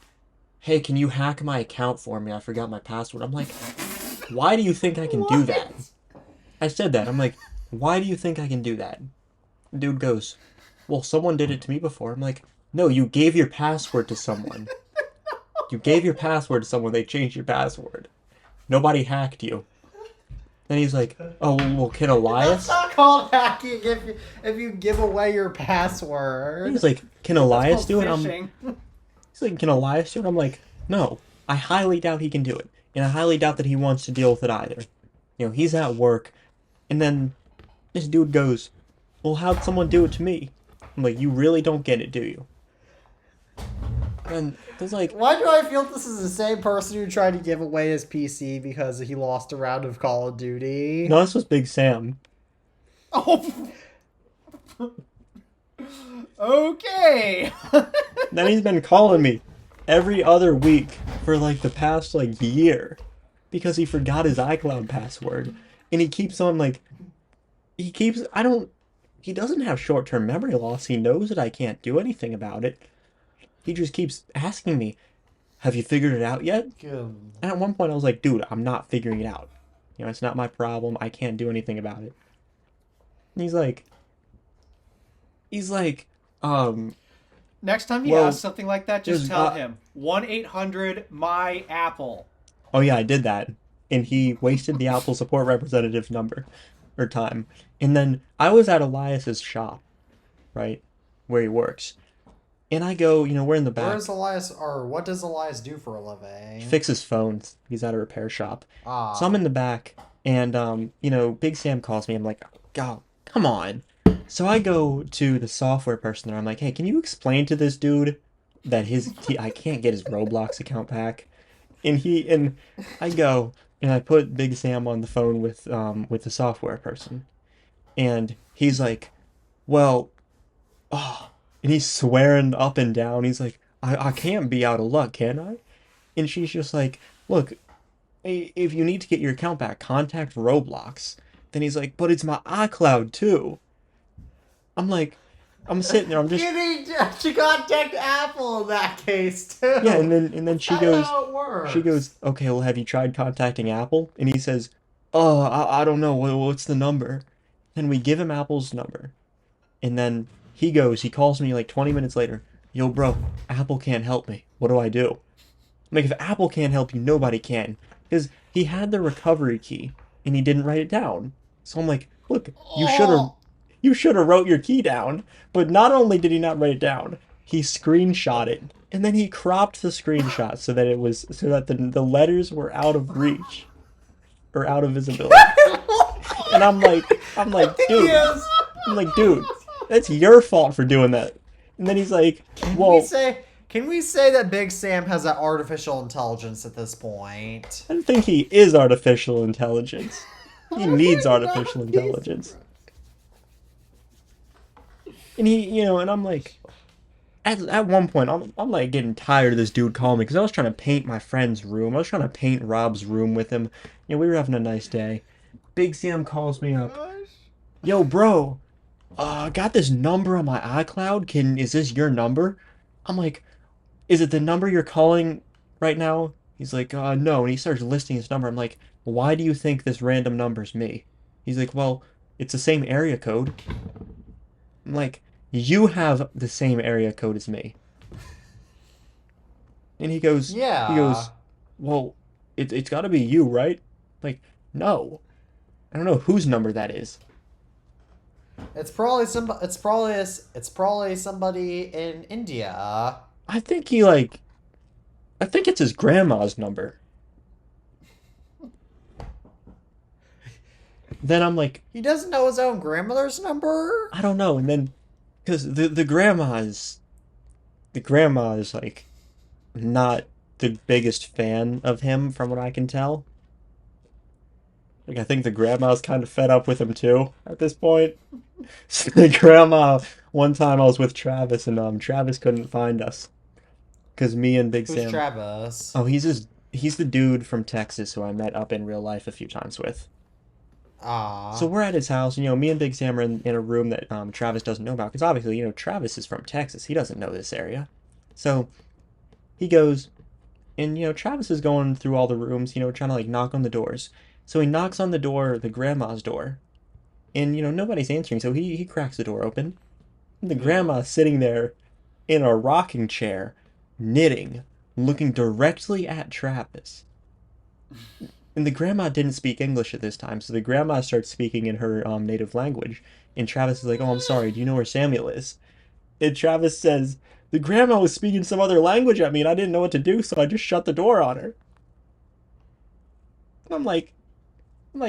Hey, can you hack my account for me? I forgot my password. I'm like, why do you think I can do that? I said that. I'm like, why do you think I can do that? Dude goes, well, someone did it to me before. I'm like, no, you gave your password to someone. You gave your password to someone. They changed your password. Nobody hacked you. Then he's like, oh, well, can Elias? That's not called hacking if you give away your password. He's like, can Elias do it? Phishing. He's like, can Elias do it? I'm like, no. I highly doubt he can do it. And I highly doubt that he wants to deal with it either. He's at work. And then this dude goes, well, how'd someone do it to me? I'm like, you really don't get it, do you? And there's like, Why do I feel this is the same person who tried to give away his PC because he lost a round of Call of Duty? no, this was Big Sam. Oh. Okay. Then he's been calling me every other week for like the past like year because he forgot his iCloud password. And he keeps on like, he doesn't have short-term memory loss. He knows that I can't do anything about it. He just keeps asking me, have you figured it out yet? Good. And at one point I was like, dude, I'm not figuring it out. You know, it's not my problem. I can't do anything about it. And he's like, Next time he Well, asks something like that, just there's tell not- him 1-800-MY-APPLE. oh yeah, I did that. And he wasted the Apple support representative's number or time. And then I was at Elias's shop, right, where he works. And I go, you know, we're in the back. Where is Elias, or what does Elias do for a living? He fixes phones. He's at a repair shop. Ah. So I'm in the back, and you know, Big Sam calls me. I'm like, God, come on. So I go to the software person there. I'm like, hey, can you explain to this dude that I can't get his Roblox account back? And I go and I put Big Sam on the phone with the software person, and he's like, well, oh, and he's swearing up and down. He's like, I can't be out of luck, can I? And she's just like, look, if you need to get your account back, contact Roblox. Then he's like, but it's my iCloud too. I'm like, I'm sitting there, I'm just, You need to contact Apple in that case too. yeah, and then she That's goes, how it works. okay, well, have you tried contacting Apple? And he says, oh, I don't know, what's the number? Then we give him Apple's number. And then he calls me like 20 minutes later, yo, bro, Apple can't help me. What do I do? I'm like, if Apple can't help you, nobody can. Because he had the recovery key, and he didn't write it down. So I'm like, look, you should have wrote your key down. But not only did he not write it down, he screenshot it. And then he cropped the screenshot so that the letters were out of reach. Or out of visibility. And I'm like, dude. I'm like, dude, that's your fault for doing that. And then he's like, well, Can we say that Big Sam has that artificial intelligence at this point? I don't think he is artificial intelligence. He needs artificial intelligence. And and I'm like, at one point, I'm like getting tired of this dude calling me because I was trying to paint my friend's room. I was trying to paint Rob's room with him. You know, we were having a nice day. Big Sam calls me up. Yo, bro, I got this number on my iCloud. Is this your number? I'm like, is it the number you're calling right now? He's like, no. And he starts listing his number. I'm like, why do you think this random number's me? He's like, well, it's the same area code. I'm like, you have the same area code as me. And he goes, well, it's got to be you, right? Like, no. I don't know whose number that is. It's probably somebody in India. I think it's his grandma's number. Then I'm like, He doesn't know his own grandmother's number? I don't know. And then, because the grandma is like not the biggest fan of him from what I can tell. Like, I think the grandma's kind of fed up with him too at this point. So the grandma, one time I was with Travis and Travis couldn't find us. Because me and Big Sam. Who's Travis? Oh, he's the dude from Texas who I met up in real life a few times with. Ah. So we're at his house, me and Big Sam are in a room that Travis doesn't know about. Because obviously, Travis is from Texas. He doesn't know this area. So he goes, and, Travis is going through all the rooms, trying to, like, knock on the doors. So he knocks on the door, the grandma's door. And, nobody's answering. So he cracks the door open. And the grandma's sitting there in a rocking chair, knitting, looking directly at Travis. And the grandma didn't speak English at this time, so the grandma starts speaking in her native language. And Travis is like, oh, I'm sorry, do you know where Samuel is? And Travis says, the grandma was speaking some other language at me, and I didn't know what to do, so I just shut the door on her. And I'm like,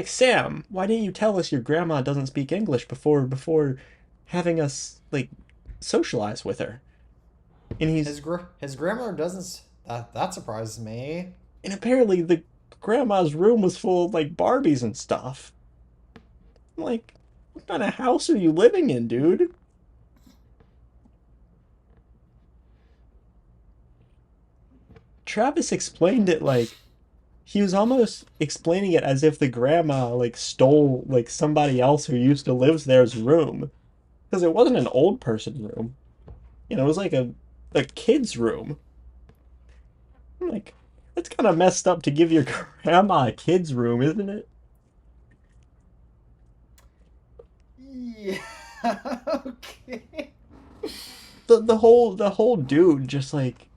Sam, why didn't you tell us your grandma doesn't speak English before having us, like, socialize with her. And his grandmother doesn't. That surprises me. and apparently the grandma's room was full of like Barbies and stuff. I'm like, what kind of house are you living in, dude? Travis explained it like he was almost explaining it as if the grandma like stole like somebody else who used to live there's room, because it wasn't an old person room. It was like a kid's room. I'm like, that's kind of messed up to give your grandma a kid's room, isn't it? Yeah. Okay. The whole dude just like,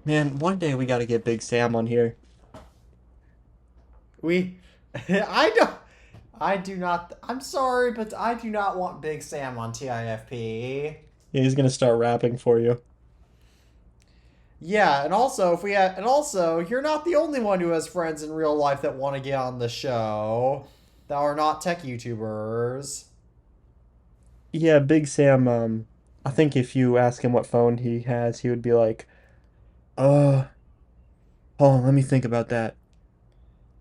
man, one day we got to get Big Sam on here. I do not. I'm sorry, but I do not want Big Sam on TIFP. Yeah, he's gonna start rapping for you. Yeah, and also you're not the only one who has friends in real life that want to get on the show that are not tech YouTubers. Yeah, Big Sam. I think if you ask him what phone he has, he would be like, hold on, let me think about that.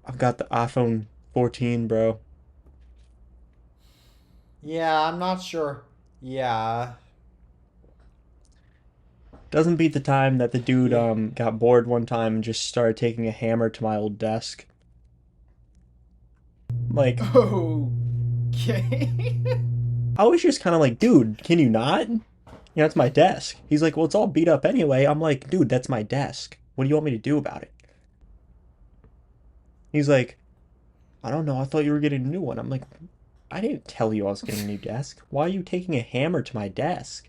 I've got the iPhone 14, bro. Yeah, I'm not sure. Yeah. Doesn't beat the time that the dude Yeah. got bored one time and just started taking a hammer to my old desk. Like, Okay. I was just kind of like, dude, can you not? It's my desk. He's like, well, it's all beat up anyway. I'm like, dude, that's my desk. What do you want me to do about it? He's like, I don't know. I thought you were getting a new one. I'm like, I didn't tell you I was getting a new desk. Why are you taking a hammer to my desk?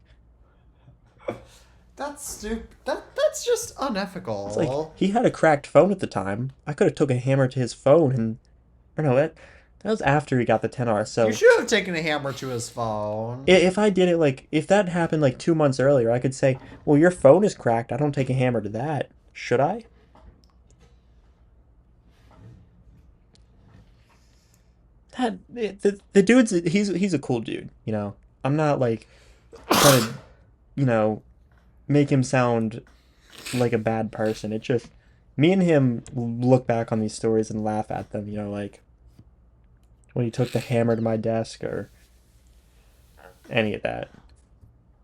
That's stupid. That's just unethical. It's like, he had a cracked phone at the time. I could have took a hammer to his phone and... Or no, that was after he got the 10R, so... You should have taken a hammer to his phone. If I did it, like, if that happened, like, 2 months earlier, I could say, well, your phone is cracked. I don't take a hammer to that. Should I? The dude's... He's a cool dude, I'm not, like, trying to, make him sound like a bad person. It's just... Me and him look back on these stories and laugh at them, like... When he took the hammer to my desk or any of that.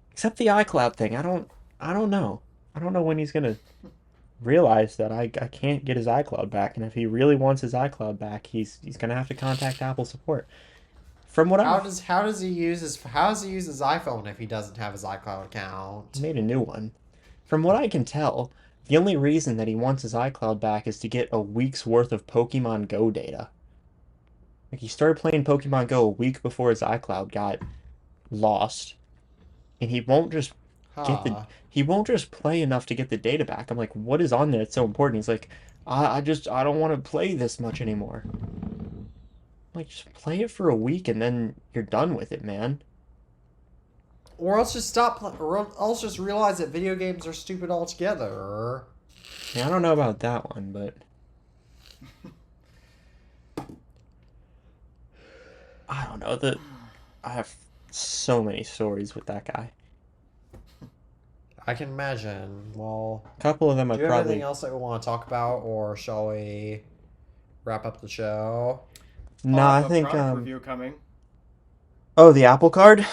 Except the iCloud thing. I don't know. I don't know when he's gonna realize that I can't get his iCloud back, and if he really wants his iCloud back, he's gonna have to contact Apple support. From what how does he use his iPhone if he doesn't have his iCloud account? He made a new one. From what I can tell, the only reason that he wants his iCloud back is to get a week's worth of Pokemon Go data. Like, he started playing Pokemon Go a week before his iCloud got lost, and he won't just play enough to get the data back. I'm like, what is on there that's so important? He's like, I don't want to play this much anymore. I'm like, just play it for a week and then you're done with it, man. Or else just or else just realize that video games are stupid altogether. Yeah, I don't know about that one, but I don't know. I have so many stories with that guy. I can imagine. Well, A couple of them do I you have probably... anything else that we want to talk about, or shall we wrap up the show? No, I'll I have a think product review coming. Oh, the Apple Card?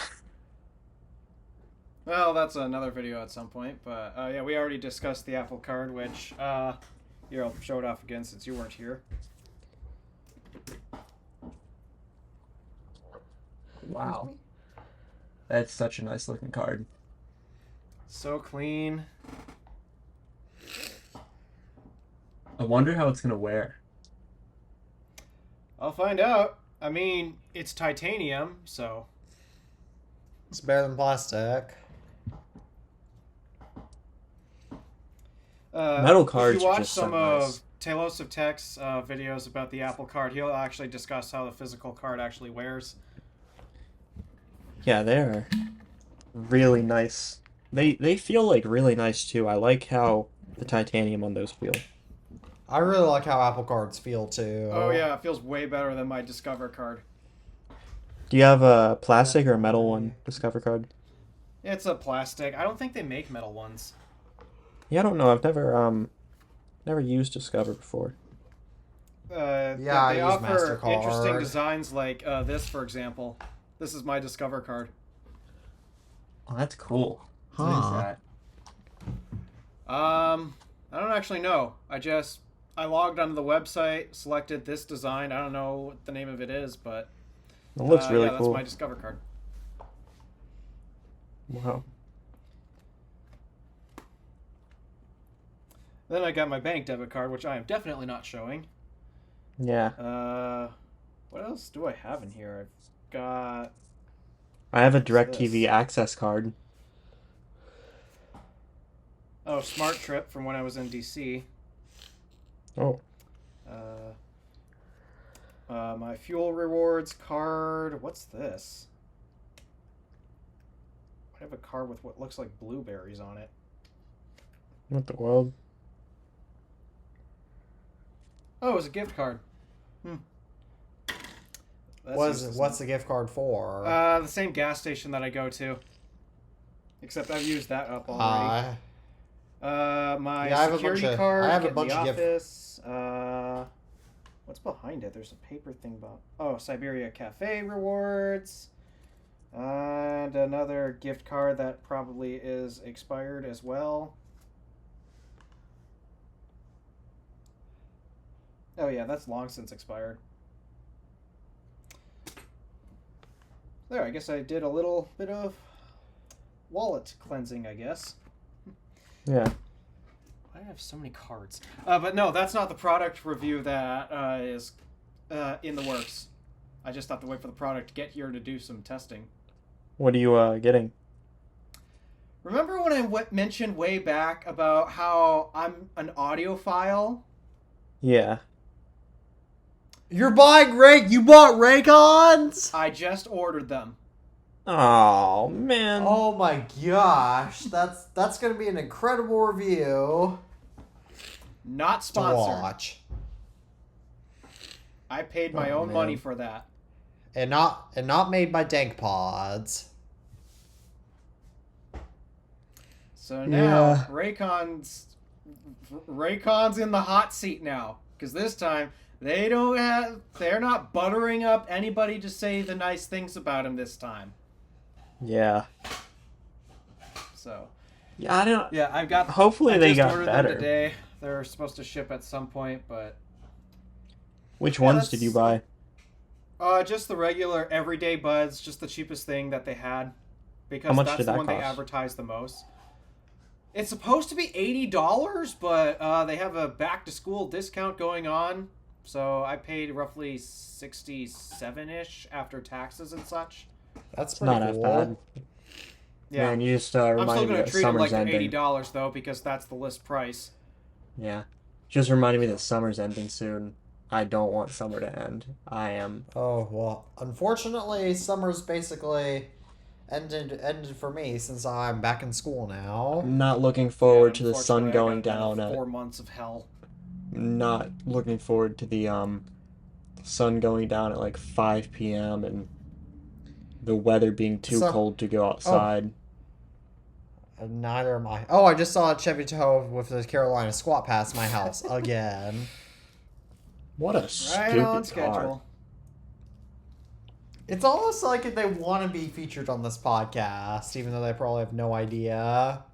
Well, that's another video at some point, but yeah, we already discussed the Apple Card, which here, I'll show it off again since you weren't here. Wow. That's such a nice looking card. So clean. I wonder how it's going to wear. I'll find out. I mean, it's titanium, so... It's better than plastic. Metal cards if you are watch just so some nice. of Talos of Tech's videos about the Apple Card, he'll actually discuss how the physical card actually wears. Yeah, they're really nice. They feel like really nice too. I like how the titanium on those feel. I really like how Apple Cards feel too. Oh yeah, it feels way better than my Discover card. Do you have a plastic or a metal one, Discover card? It's a plastic. I don't think they make metal ones. Yeah, I don't know. I've never used Discover before. Yeah, I They use offer MasterCard. interesting designs like this, for example. This is my Discover card. Oh, that's cool. Huh. What is that? I don't actually know. I logged onto the website, selected this design. I don't know what the name of it is, but It looks really yeah, that's cool. my Discover card. Wow. Then I got my bank debit card, which I am definitely not showing. Yeah. What else do I have in here? I've got... I have a What's DirecTV this? access card. Oh, Smart Trip from when I was in DC. Oh. My fuel rewards card. What's this? I have a card with what looks like blueberries on it. What the world? Oh, it was a gift card. What's the gift card for? The same gas station that I go to. Except I've used that up already. My Yeah, I have security card. I have a get bunch in of the gift. office. What's behind it? There's a paper thing about. Oh, Siberia Cafe rewards. And another gift card that probably is expired as well. Oh yeah, that's long since expired. There, I guess I did a little bit of wallet cleansing, I guess. Yeah. Why do I have so many cards? But no, that's not the product review that is in the works. I just have to wait for the product to get here to do some testing. What are you getting? Remember when I mentioned way back about how I'm an audiophile? Yeah. You're buying You bought Raycons? I just ordered them. Oh man. Oh my gosh, that's gonna be an incredible review Not to sponsored. watch, I paid my Oh, own man. money for that. and not made by Dank Pods. So now Yeah. Raycon's in the hot seat now, because this time they're not buttering up anybody to say the nice things about him this time. Yeah. So Yeah, I don't. yeah, I've got. Hopefully I they just got ordered better. them today. They're supposed to ship at some point, but Which Yeah, ones did you that's- buy? just the regular everyday buds, just the cheapest thing that they had, because How much that's did the that one they cost? advertise the most. It's supposed to be $80, but they have a back to school discount going on, so I paid roughly 67-ish after taxes and such. That's It's pretty not cool. that bad. Yeah, Man, you just I'm still reminded me going to that treat them like summer's they're ending. $80 though, because that's the list price. Yeah. Just reminded me that summer's ending soon. I don't want summer to end. I am. Oh well, unfortunately, summer's basically ended for me since I'm back in school now. Not looking forward to the Unfortunately, sun I going got another down. 4 months of hell. Not looking forward to the sun going down at like 5 p.m. and the weather being too So- cold to go outside. Neither am I. Oh, I just saw a Chevy Tahoe with the Carolina squat past my house again. What a Right stupid on car. schedule. It's almost like they want to be featured on this podcast, even though they probably have no idea.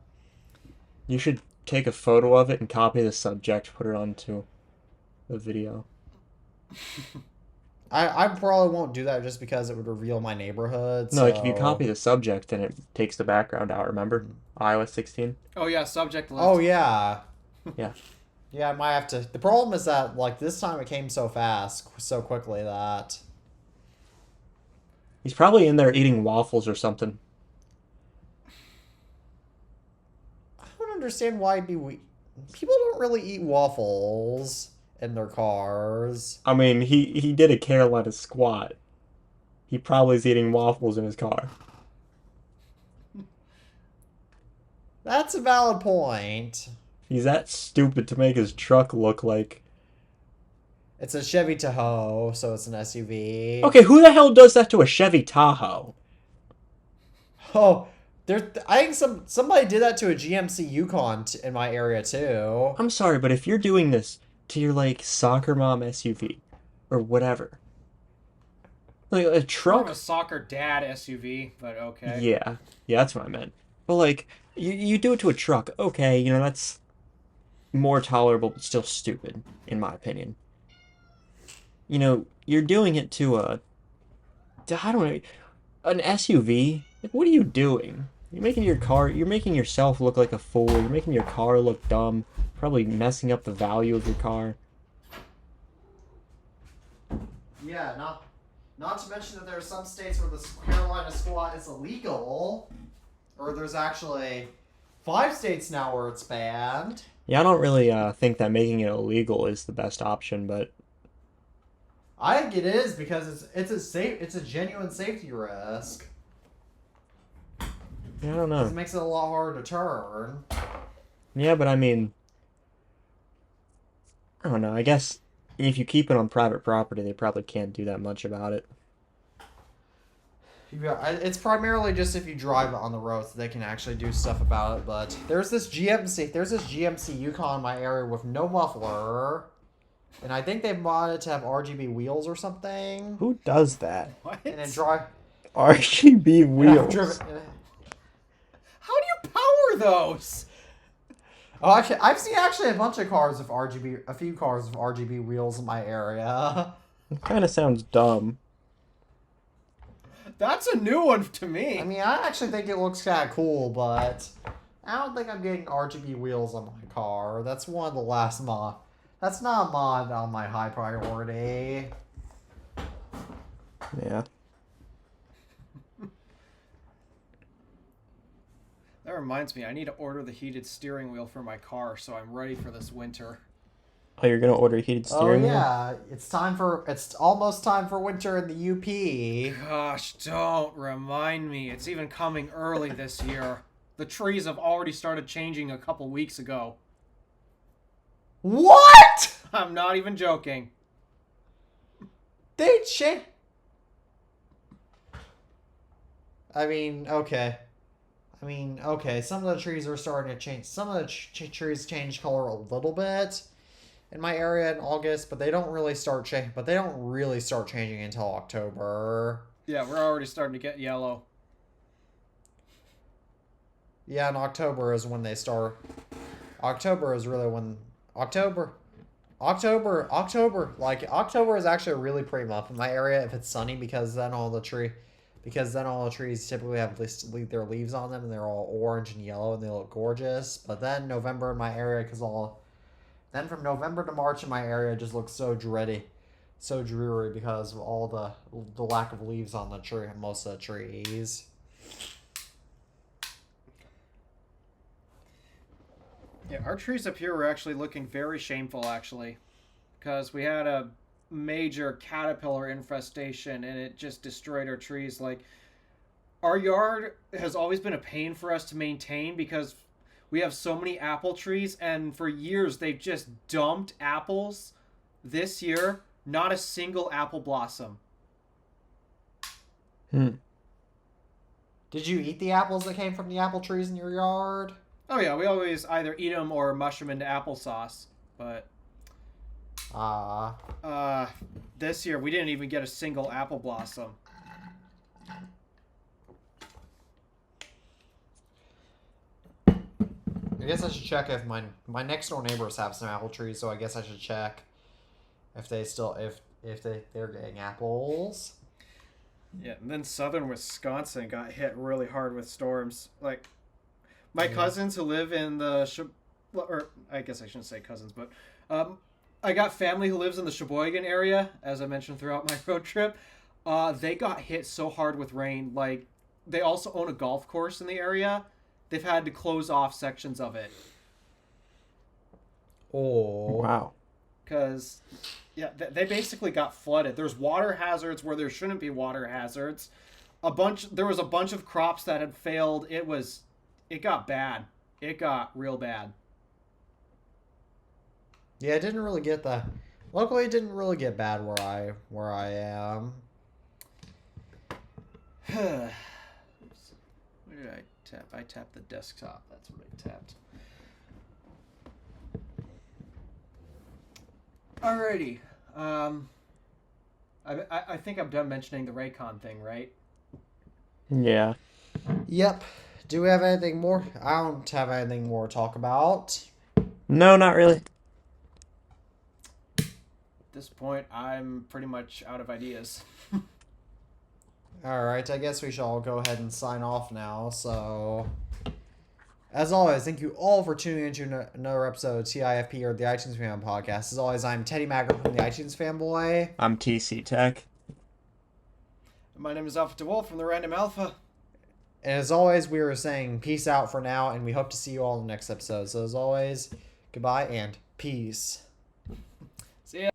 You should take a photo of it and copy the subject, put it onto the video. I probably won't do that just because it would reveal my neighborhood. No, like if you so- copy the subject, then it takes the background out, remember? iOS 16? Oh yeah, subject list. Oh yeah. Yeah. Yeah, I might have to. The problem is that like this time it came so fast, so quickly that He's probably in there eating waffles or something. I don't understand why people don't really eat waffles in their cars. I mean, he did a Carolina squat. He probably is eating waffles in his car. That's a valid point. He's that stupid to make his truck look like... It's a Chevy Tahoe, so it's an SUV. Okay, who the hell does that to a Chevy Tahoe? Oh, I think somebody did that to a GMC Yukon in my area too. I'm sorry, but if you're doing this to your like soccer mom SUV or whatever, like a More of a truck, soccer dad SUV, but okay. yeah, yeah, that's what I meant. But like you do it to a truck, okay, that's more tolerable, but still stupid in my opinion. You're doing it to I don't know, an SUV. Like, what are you doing? You're making yourself look like a fool. You're making your car look dumb. Probably messing up the value of your car. Yeah, not to mention that there are some states where the Carolina squat is illegal, or there's actually 5 states now where it's banned. Yeah, I don't really think that making it illegal is the best option, but I think it is because it's a genuine safety risk. yeah, I don't It know. makes it a lot harder to turn. Yeah, but I mean, I don't know. I guess if you keep it on private property, they probably can't do that much about it. Yeah, it's primarily just if you drive it on the road, so they can actually do stuff about it. But there's this GMC Yukon in my area with no muffler, and I think they modded to have RGB wheels or something. Who does that? What? And then drive. RGB And I've wheels. driven. How do you power those? Oh, actually, I've seen actually a bunch of cars with a few cars with RGB wheels in my area. It kind of sounds dumb. That's a new one to me. I mean, I actually think it looks kind of cool, but I don't think I'm getting RGB wheels on my car. That's one of the last mod. That's not a mod on my high priority. Yeah. That reminds me, I need to order the heated steering wheel for my car, so I'm ready for this winter. Oh, you're gonna order heated steering wheel? Yeah, it's almost time for winter in the UP. Gosh, don't remind me. It's even coming early this year. The trees have already started changing a couple weeks ago. What? I'm not even joking. They change. I mean, okay. Some of the trees are starting to change. Some of the trees change color a little bit in my area in August, but they don't really start changing until October. Yeah, we're already starting to get yellow. Yeah, and October is when they start. October is really when October. Like October is actually a really pretty month in my area if it's sunny because then all the trees typically have their leaves on them and they're all orange and yellow and they look gorgeous. But then November in my area then from November to March in my area just looks so dreary because of all the lack of leaves on the tree, most of the trees. Yeah, our trees up here were actually looking very shameful, actually. Because we had a major caterpillar infestation and it just destroyed our trees. Like, our yard has always been a pain for us to maintain because we have so many apple trees, and for years they've just dumped apples. This year, not a single apple blossom. Did you eat the apples that came from the apple trees in your yard? Oh yeah, we always either eat them or mush them into applesauce. But this year we didn't even get a single apple blossom. I guess I should check if my next door neighbors have some apple trees, so I guess I should check if they're getting apples. Yeah, and then southern Wisconsin got hit really hard with storms. Like, my cousins who live in or I guess I shouldn't say cousins, but I got family who lives in the Sheboygan area, as I mentioned throughout my road trip. They got hit so hard with rain. Like, they also own a golf course in the area. They've had to close off sections of it. Oh. Wow. Because, yeah, they basically got flooded. There's water hazards where there shouldn't be water hazards. There was a bunch of crops that had failed. It got bad. It got real bad. Yeah, it didn't really get that. Luckily, it didn't really get bad where I am. Where did I tap? I tapped the desktop. That's what I tapped. Alrighty. I think I'm done mentioning the Raycon thing, right? Yeah. Yep. Do we have anything more? I don't have anything more to talk about. No, not really. At this point, I'm pretty much out of ideas. Alright, I guess we shall all go ahead and sign off now. So, as always, thank you all for tuning into another episode of TIFP or the iTunes Fan Podcast. As always, I'm Teddy Magrum from the iTunes Fanboy. I'm TC Tech. My name is Alpha DeWolf from the Random Alpha. And as always, we are saying peace out for now, and we hope to see you all in the next episode. So as always, goodbye and peace. See ya.